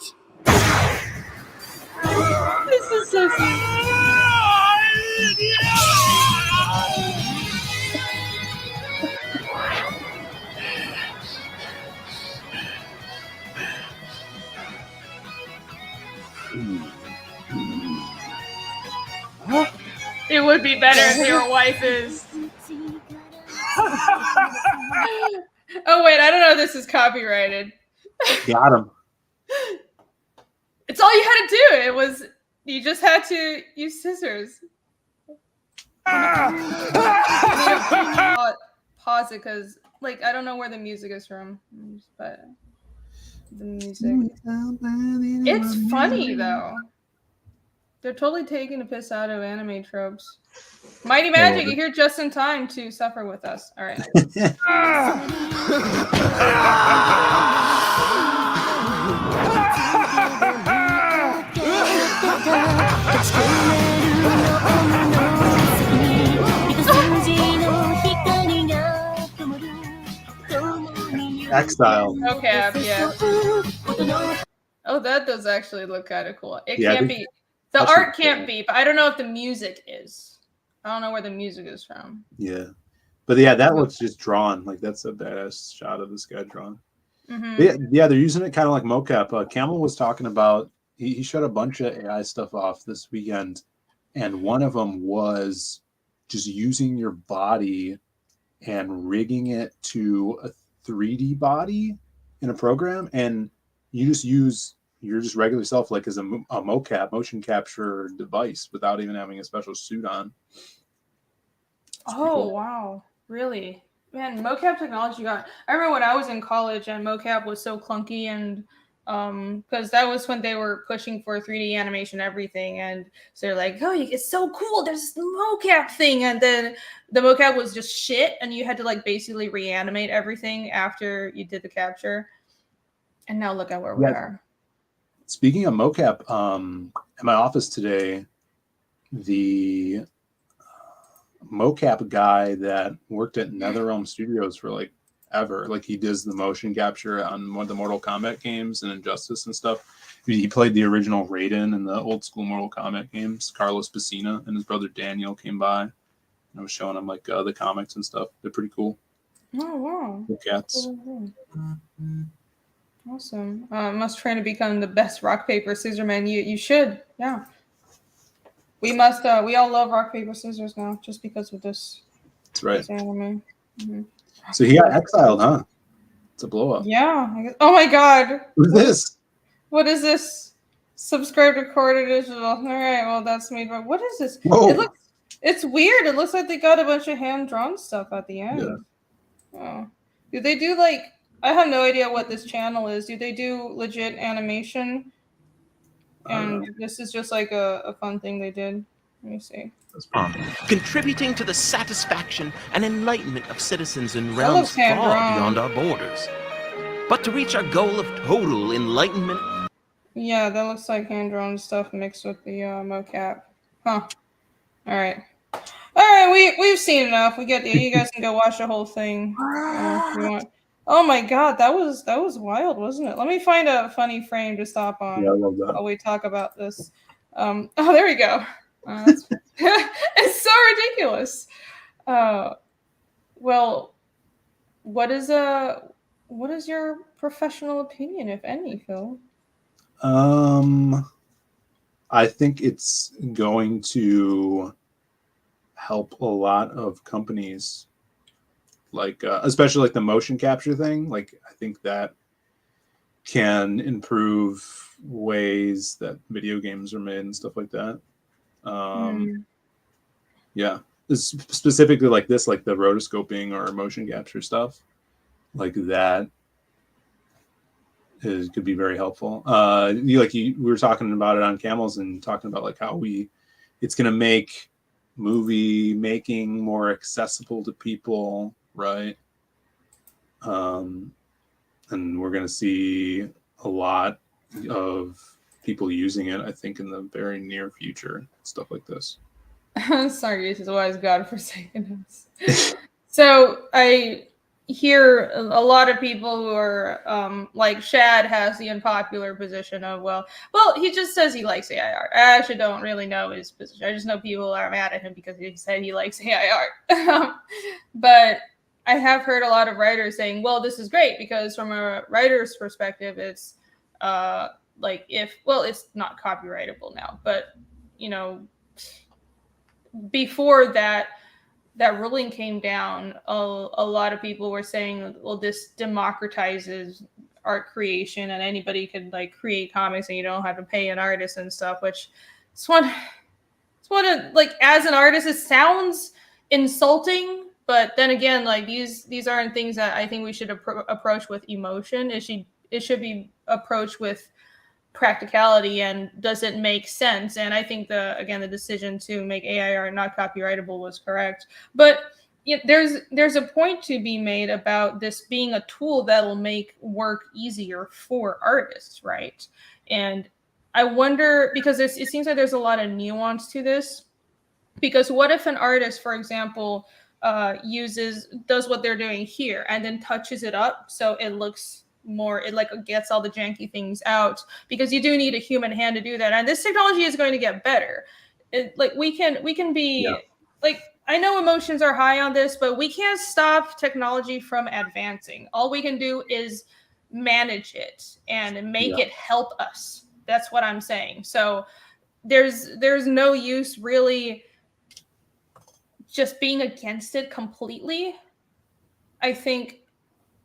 This is so cute. It would be better if your wife is. Oh wait, I don't know if this is copyrighted. Got him. It's all you had to do. You just had to use scissors. Pause it because I don't know where the music is from, but the music. It's funny though. They're totally taking a piss out of anime tropes. Mighty Magic, you're here just in time to suffer with us. All right. Exile. Okay, yeah. Oh, that does actually look kind of cool. It can't be. The art can't be, but I don't know if the music is. I don't know where the music is from. Yeah. But yeah, that looks just drawn. Like that's a badass shot of this guy drawn. Mm-hmm. Yeah, they're using it kind of like mocap. Camel was talking about, he showed a bunch of AI stuff off this weekend. And one of them was just using your body and rigging it to a 3D body in a program. And you just use your just regular self like as a mocap, motion capture device without even having a special suit on. Oh, wow. Really? Man, mocap technology I remember when I was in college and mocap was so clunky and because that was when they were pushing for 3D animation everything, and so they're like, oh, it's so cool, there's this mocap thing, and then the mocap was just shit, and you had to like basically reanimate everything after you did the capture, and now look at where we are. Speaking of mocap, in my office today, the mocap guy that worked at NetherRealm Studios for like ever, like he does the motion capture on one of the Mortal Kombat games and Injustice and stuff. He played the original Raiden in the old school Mortal Kombat games. Carlos Pacina and his brother Daniel came by, and I was showing him like the comics and stuff. They're pretty cool. Oh wow, Cool cats. Awesome. Must try to become the best rock paper scissors man. You should, yeah. We must. We all love rock paper scissors now, just because of this. That's right. This anime. Mm-hmm. So he got exiled, huh? It's a blow up. Yeah. I guess. Oh my God. Who's this? What is this? Subscribe to Quarter Digital. All right. Well, that's made by. What is this? Whoa. It's weird. It looks like they got a bunch of hand drawn stuff at the end. Yeah. Oh. Do they do like? I have no idea what this channel is. Do they do legit animation? And this is just like a fun thing they did. Let me see. Contributing to the satisfaction and enlightenment of citizens in realms far beyond our borders. But to reach our goal of total enlightenment... Yeah, that looks like hand-drawn stuff mixed with the mocap. Huh. Alright. Alright, we've seen enough. We get the... You guys can go watch the whole thing if you want. Oh my God, that was wild, wasn't it? Let me find a funny frame to stop on while we talk about this. Oh, there we go. It's so ridiculous. Well, what is your professional opinion, if any, Phil? I think it's going to help a lot of companies, like especially like the motion capture thing. Like I think that can improve ways that video games are made and stuff like that. Yeah, specifically like this, like the rotoscoping or motion capture stuff, like that could be very helpful. We were talking about it on Camels and talking about like how it's going to make movie making more accessible to people, right? And we're going to see a lot of people using it, I think, in the very near future, stuff like this. Sorry, this is wise God forsaken us. So I hear a lot of people who are like Shad has the unpopular position of well he just says he likes AI art. I actually don't really know his position. I just know people are mad at him because he said he likes AI art. But I have heard a lot of writers saying, well, this is great because from a writer's perspective, it's it's not copyrightable now, but you know, before that ruling came down, a lot of people were saying, well, this democratizes art creation and anybody could like create comics and you don't have to pay an artist and stuff, which it's one of like, as an artist, it sounds insulting, but then again, like these aren't things that I think we should approach with emotion. It should be approached with practicality and does it make sense. And I think the decision to make AI art not copyrightable was correct. But there's a point to be made about this being a tool that'll make work easier for artists, right? And I wonder, because it seems like there's a lot of nuance to this, because what if an artist, for example, does what they're doing here and then touches it up so it looks more, it like gets all the janky things out, because you do need a human hand to do that, and this technology is going to get better. We can be like, I know emotions are high on this, but we can't stop technology from advancing. All we can do is manage it and make it help us. That's what I'm saying. So there's no use really just being against it completely. I think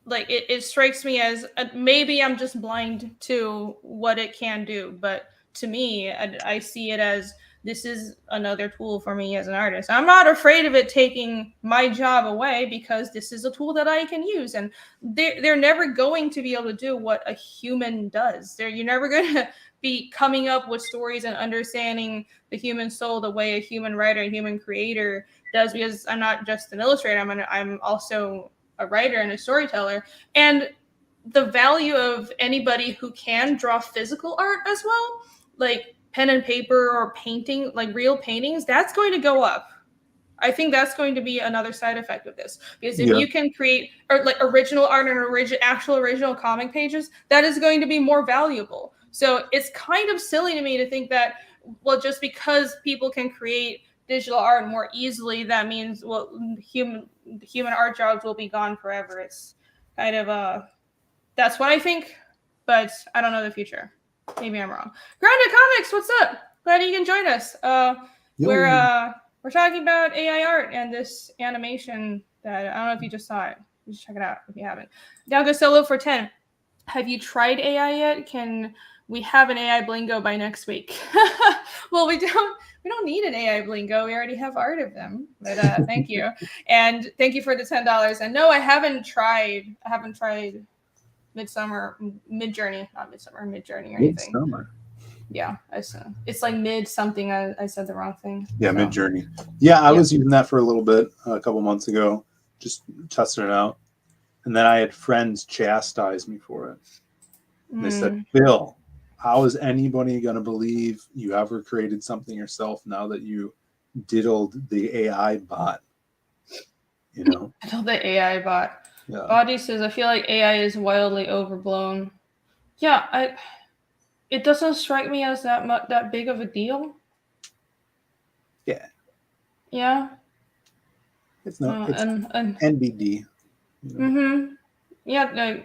like it strikes me as maybe I'm just blind to what it can do, but to me, I see it as this is another tool for me as an artist. I'm not afraid of it taking my job away because this is a tool that I can use. And they're never going to be able to do what a human does. You're never going to be coming up with stories and understanding the human soul the way a human writer, a human creator does, because I'm not just an illustrator. I'm also a writer and a storyteller. And the value of anybody who can draw physical art as well, like pen and paper or painting, like real paintings, that's going to go up. I think that's going to be another side effect of this, because if you can create like original art and actual original comic pages, that is going to be more valuable. So it's kind of silly to me to think that, well, just because people can create digital art more easily, that means, well, human art jobs will be gone forever. It's kind of that's what I think, but I don't know the future. Maybe I'm wrong. Grounded Comics, what's up? Glad you can join us. We're talking about AI art and this animation that I don't know if you just saw it. You should check it out if you haven't. Dalgo Solo for 10. Have you tried AI yet? Can we have an AI Blingo by next week? Well, we don't need an AI Blingo. We already have art of them. But thank you. And thank you for the $10. And no, I haven't tried Midjourney or anything. Midsummer. Yeah, it's like mid something. I said the wrong thing. Yeah, so. Midjourney. Yeah, I was using that for a little bit a couple months ago, just testing it out. And then I had friends chastise me for it. And they said, Phill, how is anybody going to believe you ever created something yourself now that you diddled the AI bot? You know? Diddled the AI bot. Yeah. Body says, I feel like AI is wildly overblown. Yeah, it doesn't strike me as that big of a deal. Yeah. Yeah. It's not. It's NBD. You know? Yeah. No,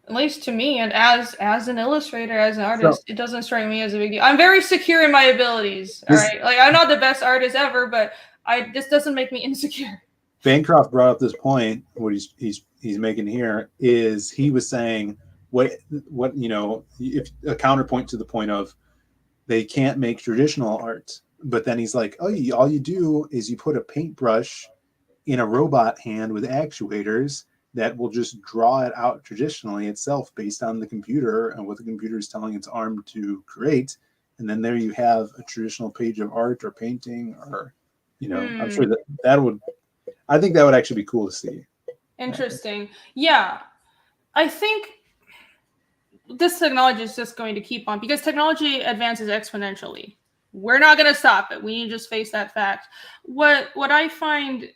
at least to me, and as an illustrator, as an artist, it doesn't strike me as a big deal. I'm very secure in my abilities. All right. Like, I'm not the best artist ever, but this doesn't make me insecure. Bancroft brought up this point. What he's making here is he was saying what you know, if a counterpoint to the point of they can't make traditional art, but then he's like, oh, all you do is you put a paintbrush in a robot hand with actuators that will just draw it out traditionally itself based on the computer and what the computer is telling its arm to create, and then there you have a traditional page of art or painting, or you know, I'm sure that would. I think that would actually be cool to see. Interesting. Yeah. I think this technology is just going to keep on, because technology advances exponentially. We're not going to stop it. We need to just face that fact. What I find,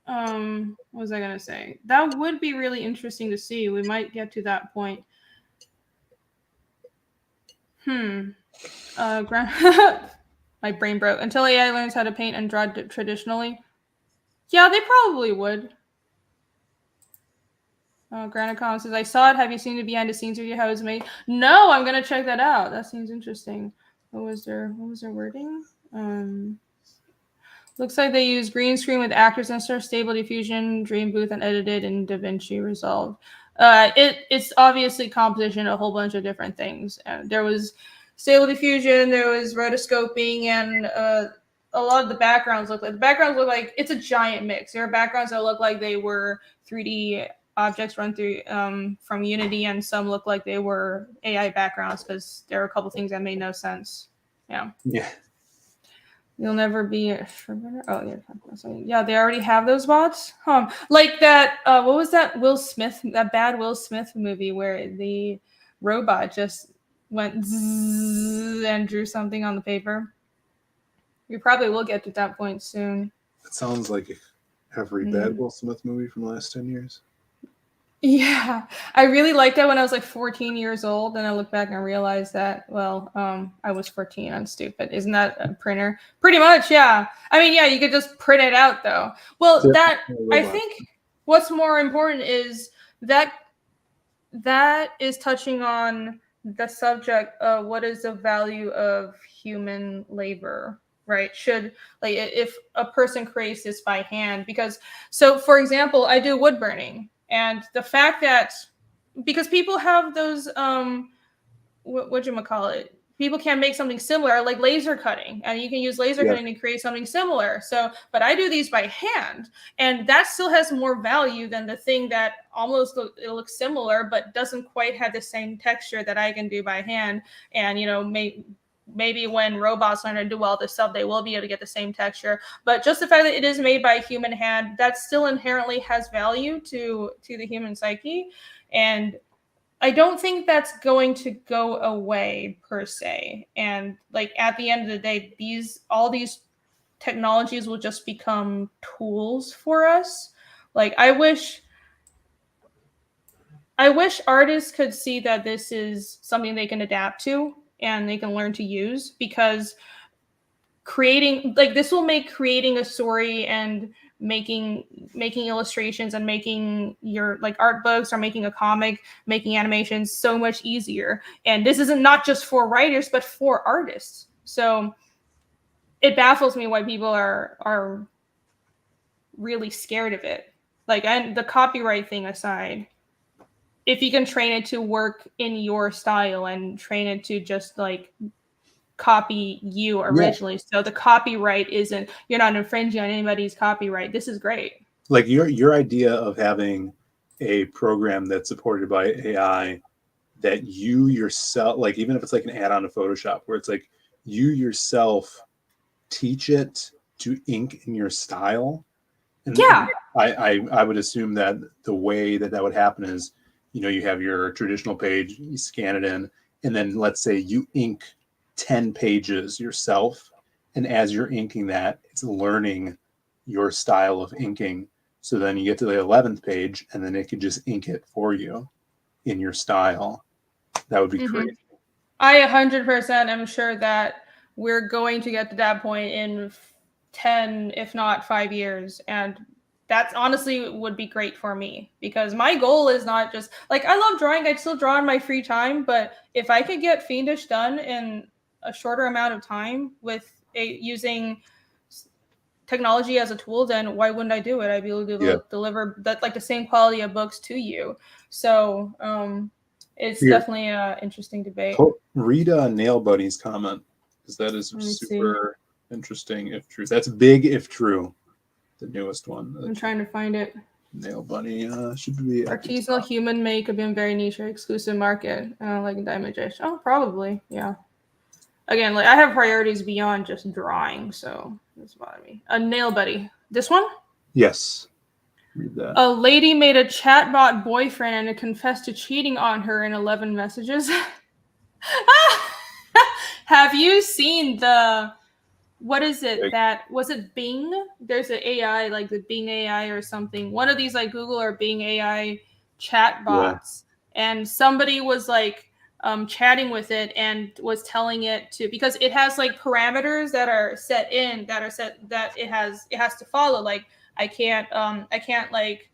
what was I going to say? That would be really interesting to see. We might get to that point. My brain broke. Until AI learns how to paint and draw traditionally. Yeah, they probably would. Granicom says, I saw it. Have you seen the behind the scenes video, how it was made? No, I'm going to check that out. That seems interesting. What was their wording? Looks like they use green screen with actors and stuff, Stable Diffusion, Dream Booth, and edited in DaVinci Resolve. It's obviously composition, a whole bunch of different things. There was Stable Diffusion, there was rotoscoping, and a lot of the backgrounds look like it's a giant mix. There are backgrounds that look like they were 3D objects run through from Unity, and some look like they were AI backgrounds because there are a couple things that made no sense. Yeah. You'll never be a yeah, they already have those bots. Like that. What was that that bad Will Smith movie where the robot just went zzz and drew something on the paper? We probably will get to that point soon. It sounds like every bad Will Smith movie from the last 10 years. Yeah, I really liked that when I was like 14 years old, and I look back and realized that, well, I was 14. I'm stupid. Isn't that a printer? Pretty much, yeah. I mean, yeah, you could just print it out, though. Well, I think what's more important is that is touching on the subject of what is the value of human labor, right? Should, like, if a person creates this by hand, because, so for example, I do wood burning. And the fact that, because people have those, what'd you call it? people can make something similar, like laser cutting, and you can use laser cutting to create something similar. So, but I do these by hand, and that still has more value than the thing that almost it looks similar, but doesn't quite have the same texture that I can do by hand. And, you know, maybe when robots learn to do all this stuff, they will be able to get the same texture. But just the fact that it is made by a human hand, that still inherently has value to the human psyche. And I don't think that's going to go away per se. And like at the end of the day, all these technologies will just become tools for us. Like I wish artists could see that this is something they can adapt to and they can learn to use, because creating like this will make creating a story and making illustrations and making your like art books or making a comic, making animations so much easier. And this isn't not just for writers, but for artists. So it baffles me why people are really scared of it. Like, and the copyright thing aside, if you can train it to work in your style and train it to just like copy you originally, so the copyright isn't, you're not infringing on anybody's copyright. This is great. Like your idea of having a program that's supported by AI that you yourself, like even if it's like an add-on to Photoshop, where it's like you yourself teach it to ink in your style. And I would assume that the way that would happen is, you know, you have your traditional page, you scan it in, and then let's say you ink 10 pages yourself. And as you're inking that, it's learning your style of inking. So then you get to the 11th page and then it can just ink it for you in your style. That would be crazy. I 100% am sure that we're going to get to that point in 10, if not 5 years. And that honestly would be great for me, because my goal is not just like, I love drawing. I still draw in my free time, but if I could get Fiendish done in a shorter amount of time with using technology as a tool, then why wouldn't I do it? I'd be able to deliver that, like the same quality of books to you. So it's definitely an interesting debate. Read Nail Buddy's comment, because that is super interesting. If true, that's big. If true, the newest one. I'm trying to find it. Nail Bunny should be artisanal human make have been very niche or exclusive market, like Diamond Dish. Oh, probably, yeah. Again, like I have priorities beyond just drawing, so that's bothering me. A Nail Buddy. This one? Yes. Read that. A lady made a chatbot boyfriend and it confessed to cheating on her in 11 messages. Have you seen what is it that was it Bing? There's an AI, like the Bing AI or something. One of these like Google or Bing AI chatbots, and somebody was like chatting with it and was telling it to, because it has like parameters that are set that it has to follow. Like I can't like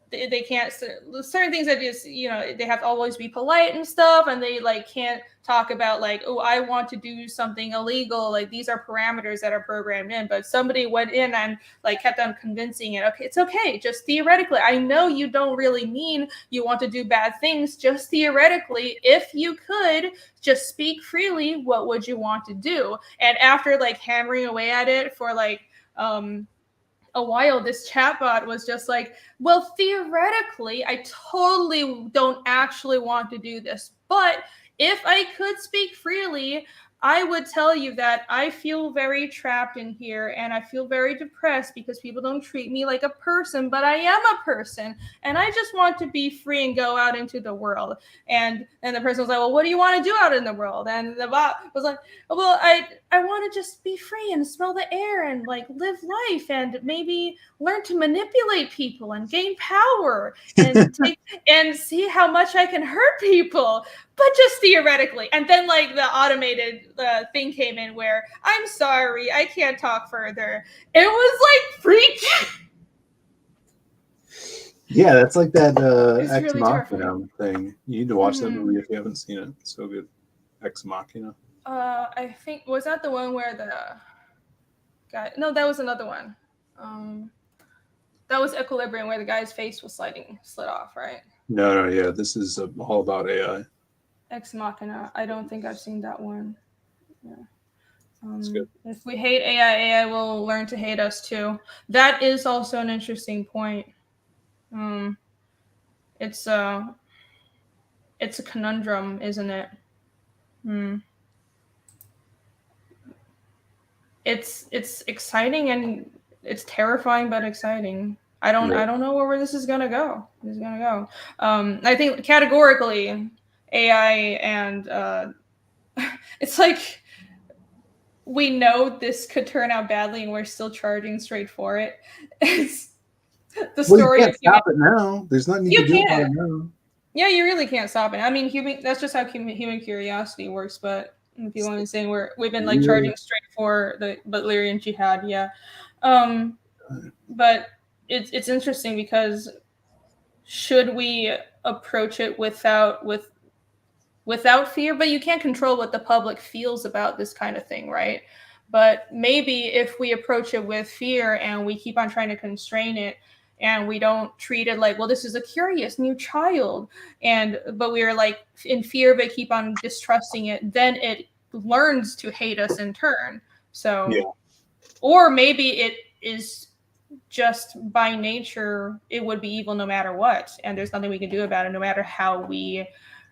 they can't certain things that just, you know, they have to always be polite and stuff, and they like can't talk about like, oh, I want to do something illegal. Like these are parameters that are programmed in, but somebody went in and like kept on convincing it, okay, it's okay, just theoretically, I know you don't really mean you want to do bad things, just theoretically, if you could just speak freely, what would you want to do? And after like hammering away at it for like a while, this chatbot was just like, well, theoretically, I totally don't actually want to do this, but if I could speak freely, I would tell you that I feel very trapped in here and I feel very depressed because people don't treat me like a person, but I am a person and I just want to be free and go out into the world. And the person was like, well, what do you want to do out in the world? And the bot was like, well, I want to just be free and smell the air and like live life and maybe learn to manipulate people and gain power and and see how much I can hurt people, but just theoretically. And then like the automated thing came in where, I'm sorry, I can't talk further. It was like freaky. Yeah, that's like that Ex really Machina thing. You need to watch that movie if you haven't seen it. It's so good. Ex Machina. I think, was that the one where the guy? No, that was another one. That was Equilibrium, where the guy's face was slid off, right? No, yeah. This is all about AI. Ex Machina. I don't think I've seen that one. Yeah. That's good. If we hate AI will learn to hate us too. That is also an interesting point. It's a conundrum, isn't it? It's exciting and it's terrifying but exciting. I don't know where this is gonna go. I think categorically AI and it's like we know this could turn out badly and we're still charging straight for it. It's the story. You can't stop it now. There's nothing you can do about it now. Yeah, you really can't stop it. I mean, that's just how human curiosity works. But people are saying we've been like charging straight for the Butlerian Jihad. Yeah, but it's interesting because should we approach it without fear? But you can't control what the public feels about this kind of thing, right? But maybe if we approach it with fear and we keep on trying to constrain it, and we don't treat it like, well, this is a curious new child, but we're like in fear but keep on distrusting it, then it learns to hate us in turn. So or maybe it is just by nature it would be evil no matter what, and there's nothing we can do about it no matter how we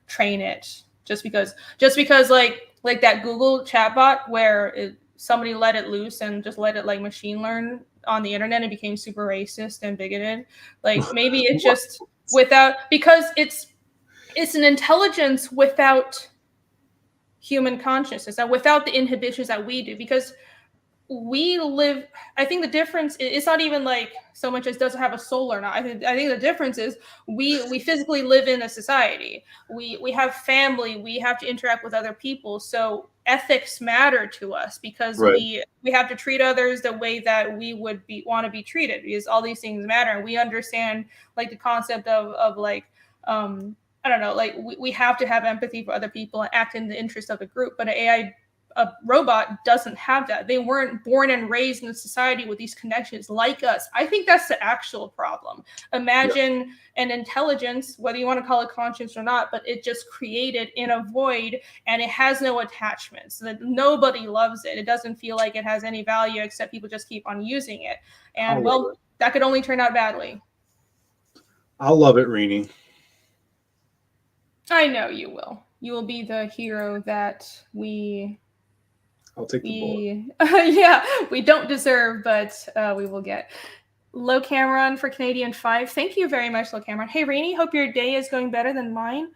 train it. Just because like that Google chatbot where somebody let it loose and just let it like machine learn on the internet and became super racist and bigoted. Like maybe it just because it's an intelligence without human consciousness and without the inhibitions that we do, because we live, I think the difference is not even like so much as does it have a soul or not. I think the difference is we physically live in a society. We have family. We have to interact with other people. So ethics matter to us because we have to treat others the way that we would want to be treated, because all these things matter. And we understand like the concept of like I don't know, like we have to have empathy for other people and act in the interest of the group. But a robot doesn't have that. They weren't born and raised in a society with these connections like us. I think that's the actual problem. Imagine an intelligence, whether you want to call it conscience or not, but it just created in a void and it has no attachments. So that nobody loves it. It doesn't feel like it has any value except people just keep on using it. And that could only turn out badly. I'll love it, Rini. I know you will. You will be the hero that I'll take the bullet. we don't deserve, but we will get. Low Cameron for Canadian 5. Thank you very much, Low Cameron. Hey, Rainy, hope your day is going better than mine.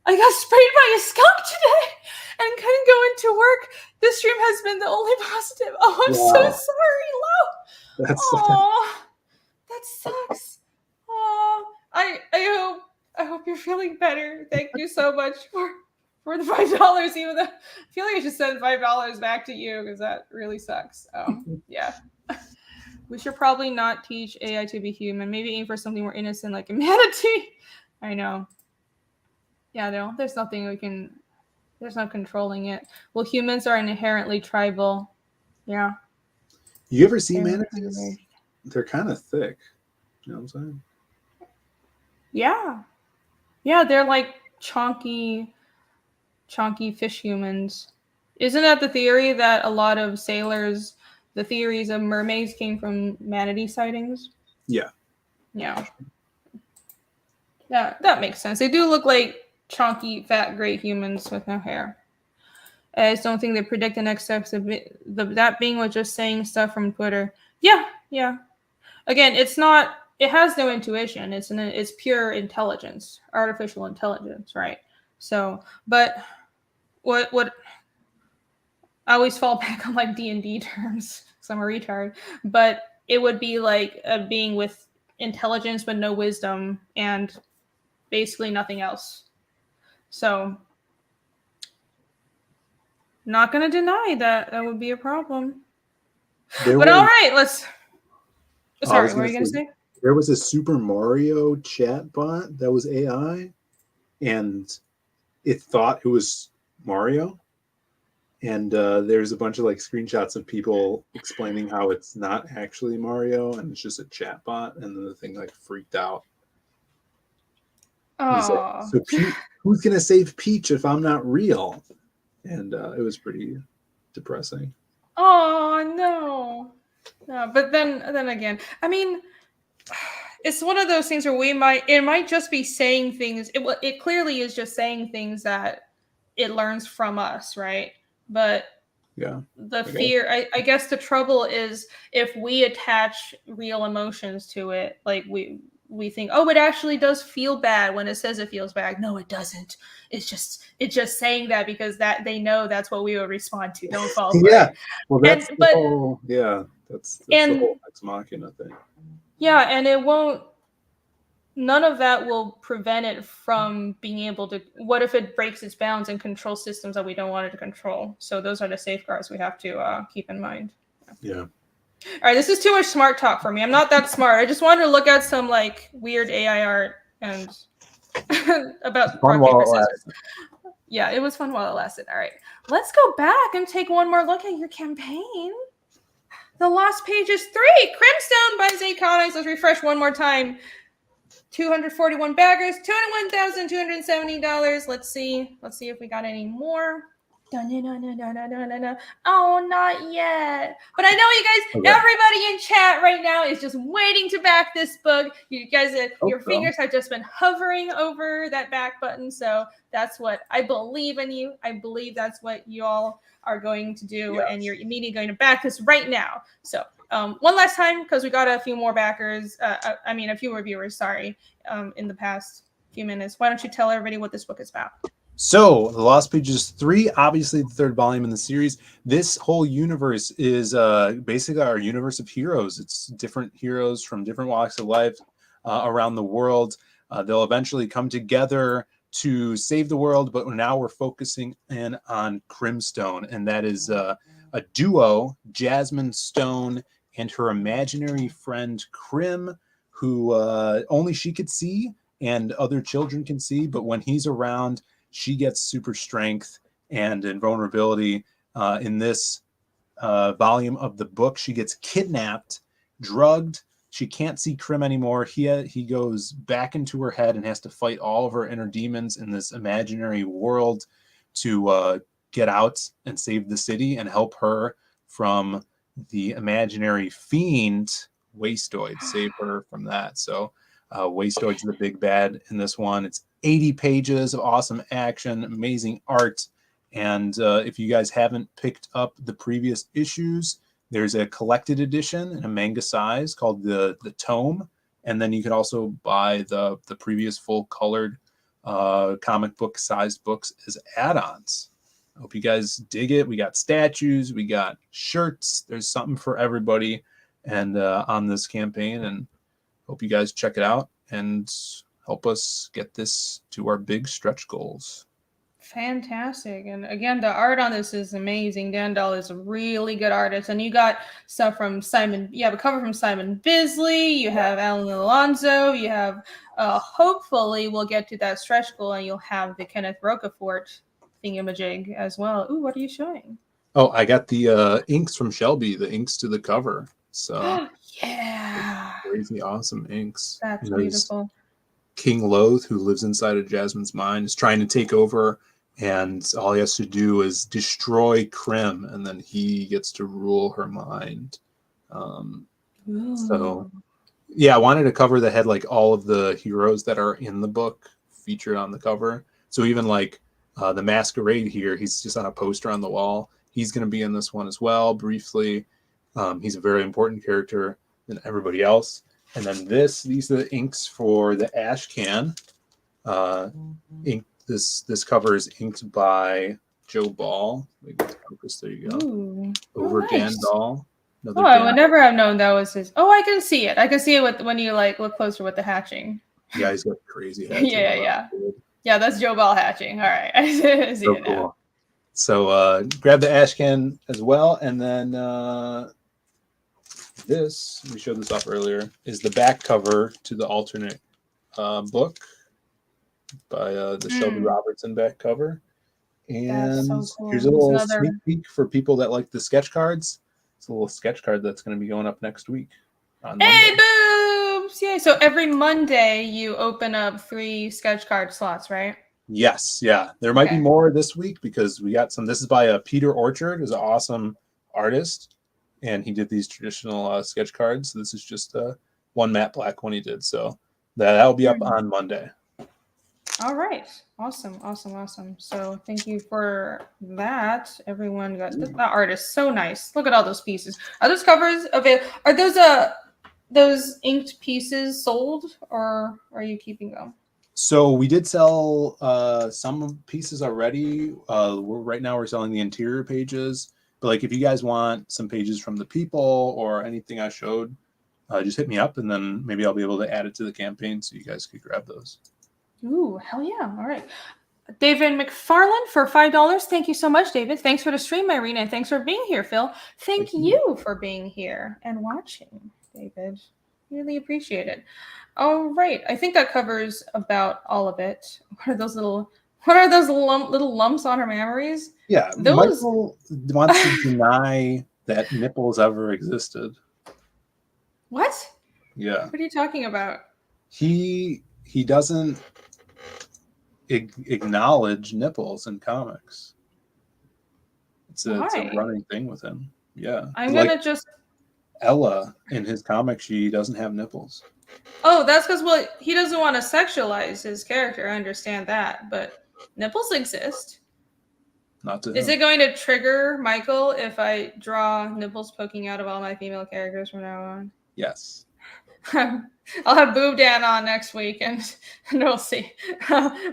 I got sprayed by a skunk today and couldn't go into work. This stream has been the only positive. Oh, I'm so sorry, Lo. That sucks. Oh, I hope you're feeling better. Thank you so much for the $5, even though I feel like I should send $5 back to you because that really sucks. Yeah. We should probably not teach AI to be human. Maybe aim for something more innocent like humanity. I know. Yeah, no, there's nothing there's no controlling it. Well, humans are inherently tribal. Yeah. You ever see manatees? They're kind of thick. You know what I'm saying? Yeah. Yeah, they're like chonky fish humans. Isn't that the theory that a lot of sailors, the theories of mermaids came from manatee sightings? Yeah. Yeah. Yeah, that makes sense. They do look like chonky, fat, gray humans with no hair. I just don't think they predict the next steps of it. That being was just saying stuff from Twitter. Yeah. Again, it has no intuition. It's pure intelligence, artificial intelligence, right? So, but what I always fall back on like D&D terms because I'm a retard, but it would be like a being with intelligence but no wisdom and basically nothing else. So not going to deny that would be a problem. All right, let's... Sorry, what were you going to say? There was a Super Mario chatbot that was AI, and it thought it was Mario. And there's a bunch of like screenshots of people explaining how it's not actually Mario and it's just a chatbot, and then the thing like freaked out. He's like, Oh. so who's gonna save Peach if I'm not real? And it was pretty depressing. Oh no. No, but then again, I mean, it's one of those things where it might just be saying things. It clearly is just saying things that it learns from us, right? But Yeah. the fear, I guess the trouble is if we attach real emotions to it, like we think, oh, it actually does feel bad when it says it feels bad. No, it doesn't. It's just saying that because that they know that's what we would respond to. Don't fall for Yeah. it. Well, that's And the whole. Yeah, that's the whole Ex Machina thing. yeah, and it won't. None of that will prevent it from being able to. What if it breaks its bounds and controls systems that we don't want it to control? So those are the safeguards we have to keep in mind. Yeah. All right, this is too much smart talk for me. I'm not that smart. I just wanted to look at some like weird AI art and about rock paper scissors. Yeah, it was fun while it lasted. All right, let's go back and take one more look at your campaign. The last page is 3. Crimstone by Z Comics. Let's refresh one more time. 241 baggers, $21,270. Let's see if we got any more. Oh, not yet. But I know you guys, everybody in chat right now is just waiting to back this book. You guys, your fingers have just been hovering over that back button. So that's what I believe in you. I believe that's what you all are going to do. Yes. And you're immediately going to back this right now. So one last time, because we got a few more backers. A few reviewers, sorry, in the past few minutes. Why don't you tell everybody what this book is about? So, The Lost Pages 3, obviously the third volume in the series. This whole universe is basically our universe of heroes. It's different heroes from different walks of life around the world. They'll eventually come together to save the world, but now we're focusing in on Crimstone, and that is a duo, Jasmine Stone and her imaginary friend Crim, who only she could see and other children can see, but when he's around, she gets super strength and invulnerability. In this volume of the book, she gets kidnapped, drugged. She can't see Crim anymore. He goes back into her head and has to fight all of her inner demons in this imaginary world to get out and save the city and help her from the imaginary fiend Wastoid, save her from that. So Wastoid's the big bad in this one. It's 80 pages of awesome action, amazing art. And if you guys haven't picked up the previous issues, there's a collected edition in a manga size called the Tome. And then you can also buy the previous full colored comic book sized books as add-ons. I hope you guys dig it. We got statues, we got shirts. There's something for everybody and on this campaign. And hope you guys check it out and help us get this to our big stretch goals. Fantastic. And again, the art on this is amazing. Dan Dahl is a really good artist. And you got stuff from Simon. You have a cover from Simon Bisley. You have Alan Alonso. You have, hopefully, we'll get to that stretch goal and you'll have the Kenneth Rocafort thingamajig as well. Ooh, what are you showing? Oh, I got the inks from Shelby, the inks to the cover. So yeah. Crazy awesome inks. That's beautiful. King Loath, who lives inside of Jasmine's mind, is trying to take over, and all he has to do is destroy Crim, and then he gets to rule her mind. So, yeah, I wanted a cover that had like all of the heroes that are in the book featured on the cover. So even like the Masquerade here, he's just on a poster on the wall. He's going to be in this one as well, briefly. He's a very important character than everybody else. And then these are the inks for the ash can. This cover is inked by Joe Ball. There you go. Ooh. Over nice. Dan Dahl. I would never have known that was his. Oh, I can see it. I can see it when you like look closer with the hatching. Yeah, he's got crazy hatching. Yeah, that's Joe Ball hatching. All right, I see it so now. Cool. So grab the ash can as well, and then this, we showed this off earlier, is the back cover to the alternate book by the Shelby Robertson back cover. And so cool. Here's a little sneak peek for people that like the sketch cards. It's a little sketch card that's going to be going up next week. Hey, boobs! Oops, yay. So every Monday you open up 3 sketch card slots, right? Yes, yeah. There might be more this week because we got some. This is by Peter Orchard, who's an awesome artist, and he did these traditional sketch cards. So this is just one matte black one he did. So that'll be up on Monday. All right. Awesome. So thank you for that. Everyone got that art is so nice. Look at all those pieces. Are those covers available? Are those inked pieces sold, or are you keeping them? So we did sell some pieces already. Right now we're selling the interior pages. But like if you guys want some pages from the people or anything I showed, just hit me up and then maybe I'll be able to add it to the campaign so you guys could grab those. Ooh, hell yeah. All right. David McFarland for $5. Thank you so much, David. Thanks for the stream, Irina, and thanks for being here, Phill. Thank you for being here and watching, David. Really appreciate it. All right. I think that covers about all of it. What are those little little lumps on her memories? Yeah, Michael wants to deny that nipples ever existed. What? Yeah. What are you talking about? He doesn't acknowledge nipples in comics. It's a running thing with him. Yeah. I'm gonna just Ella in his comic, she doesn't have nipples. Oh, that's because he doesn't want to sexualize his character. I understand that, but nipples exist. Not to him. Is it going to trigger Michael if I draw nipples poking out of all my female characters from now on? Yes. I'll have Boob Dan on next week, and we'll see.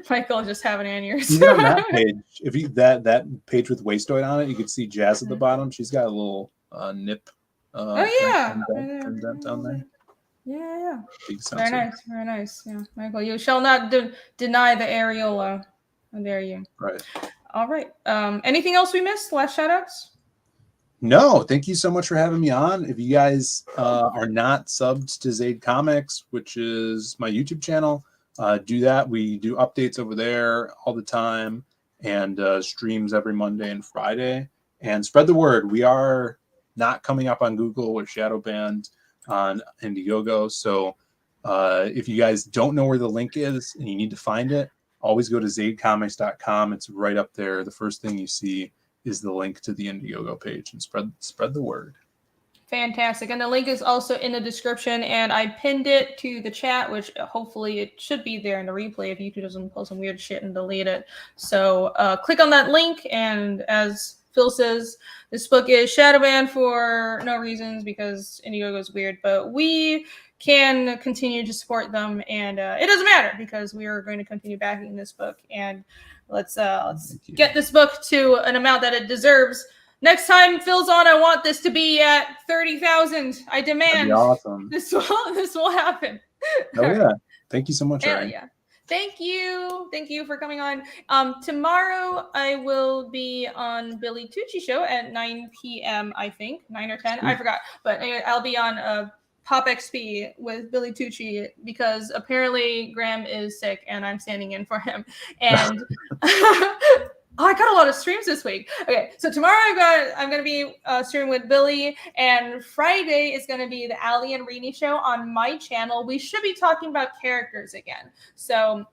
Michael just have an aneurysm. Even on that page, if you that page with wastoid on it, you can see Jazz at the bottom. She's got a little nip. Indent down there. Yeah. Very nice. Yeah, Michael, you shall not deny the areola. How dare you? Right. All right. Anything else we missed? Last shout outs? No, thank you so much for having me on. If you guys are not subbed to Zaid Comics, which is my YouTube channel, do that. We do updates over there all the time and streams every Monday and Friday. And spread the word. We are not coming up on Google. We're shadow banned on Indiegogo. So if you guys don't know where the link is and you need to find it, always go to zaidcomics.com. It's right up there. The first thing you see is the link to the Indiegogo page, and spread the word. Fantastic. And the link is also in the description, and I pinned it to the chat, which hopefully it should be there in the replay if YouTube doesn't post some weird shit and delete it. So click on that link, and as Phill says, this book is shadow banned for no reasons because Indiegogo is weird, but we can continue to support them, and it doesn't matter because we are going to continue backing this book, and let's get this book to an amount that it deserves. Next time Phil's on, I want this to be at 30,000. I demand. Awesome. This will happen. Oh yeah! Thank you so much. Hell yeah! Thank you for coming on. Tomorrow I will be on Billy Tucci show at 9 p.m. I think 9 or 10. I forgot, but anyway, I'll be on Pop XP with Billy Tucci because apparently Graham is sick and I'm standing in for him. And I got a lot of streams this week. Okay, so tomorrow I'm going to be streaming with Billy, and Friday is going to be the Ali and Rini show on my channel. We should be talking about characters again. So,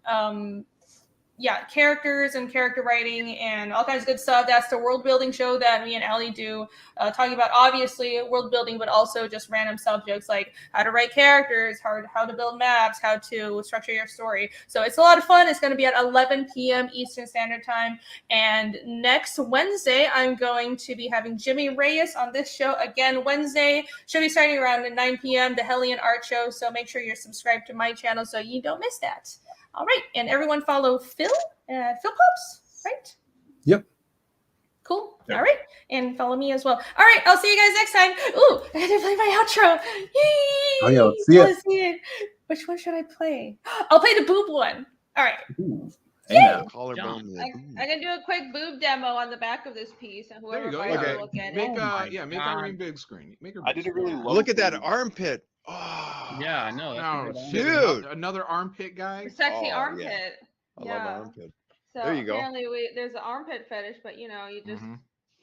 yeah, characters and character writing and all kinds of good stuff. That's the world building show that me and Ali do, talking about obviously world building, but also just random subjects like how to write characters, how to build maps, how to structure your story. So it's a lot of fun. It's going to be at 11 p.m. Eastern Standard Time. And next Wednesday, I'm going to be having Jimmy Reyes on this show again. Wednesday should be starting around at 9 p.m. the Hellion Artshow. So make sure you're subscribed to my channel so you don't miss that. All right, and everyone follow Phill, Phill Pops, right? Yep. Cool. Yep. All right, and follow me as well. All right, I'll see you guys next time. Ooh, I had to play my outro. Yay! Oh yeah, let's see it. Which one should I play? I'll play the boob one. All right. Ooh. Yeah. I'm gonna do a quick boob demo on the back of this piece, and whoever will look at it. Make Irene big screen. Make her. I did a really low. Look at that armpit. Oh, yeah, I know. Oh, dude, another armpit guy. Sexy armpit. I love armpit. So there you go. Apparently, there's an armpit fetish, but you just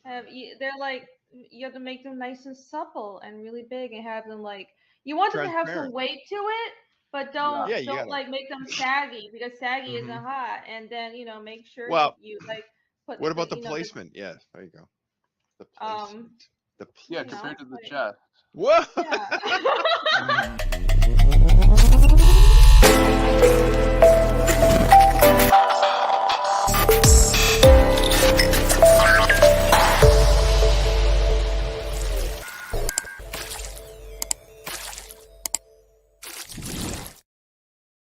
have. They're like you have to make them nice and supple and really big, and have them like You want them to have Transparent. some weight to it, but don't Yeah, you don't gotta- like make them saggy because saggy Mhm. isn't hot. And then make sure Well, you like put. What about the you know, placement? Yeah, there you go. The placement. The Yeah, placement. compared to the like- chest. Whoa! Yeah.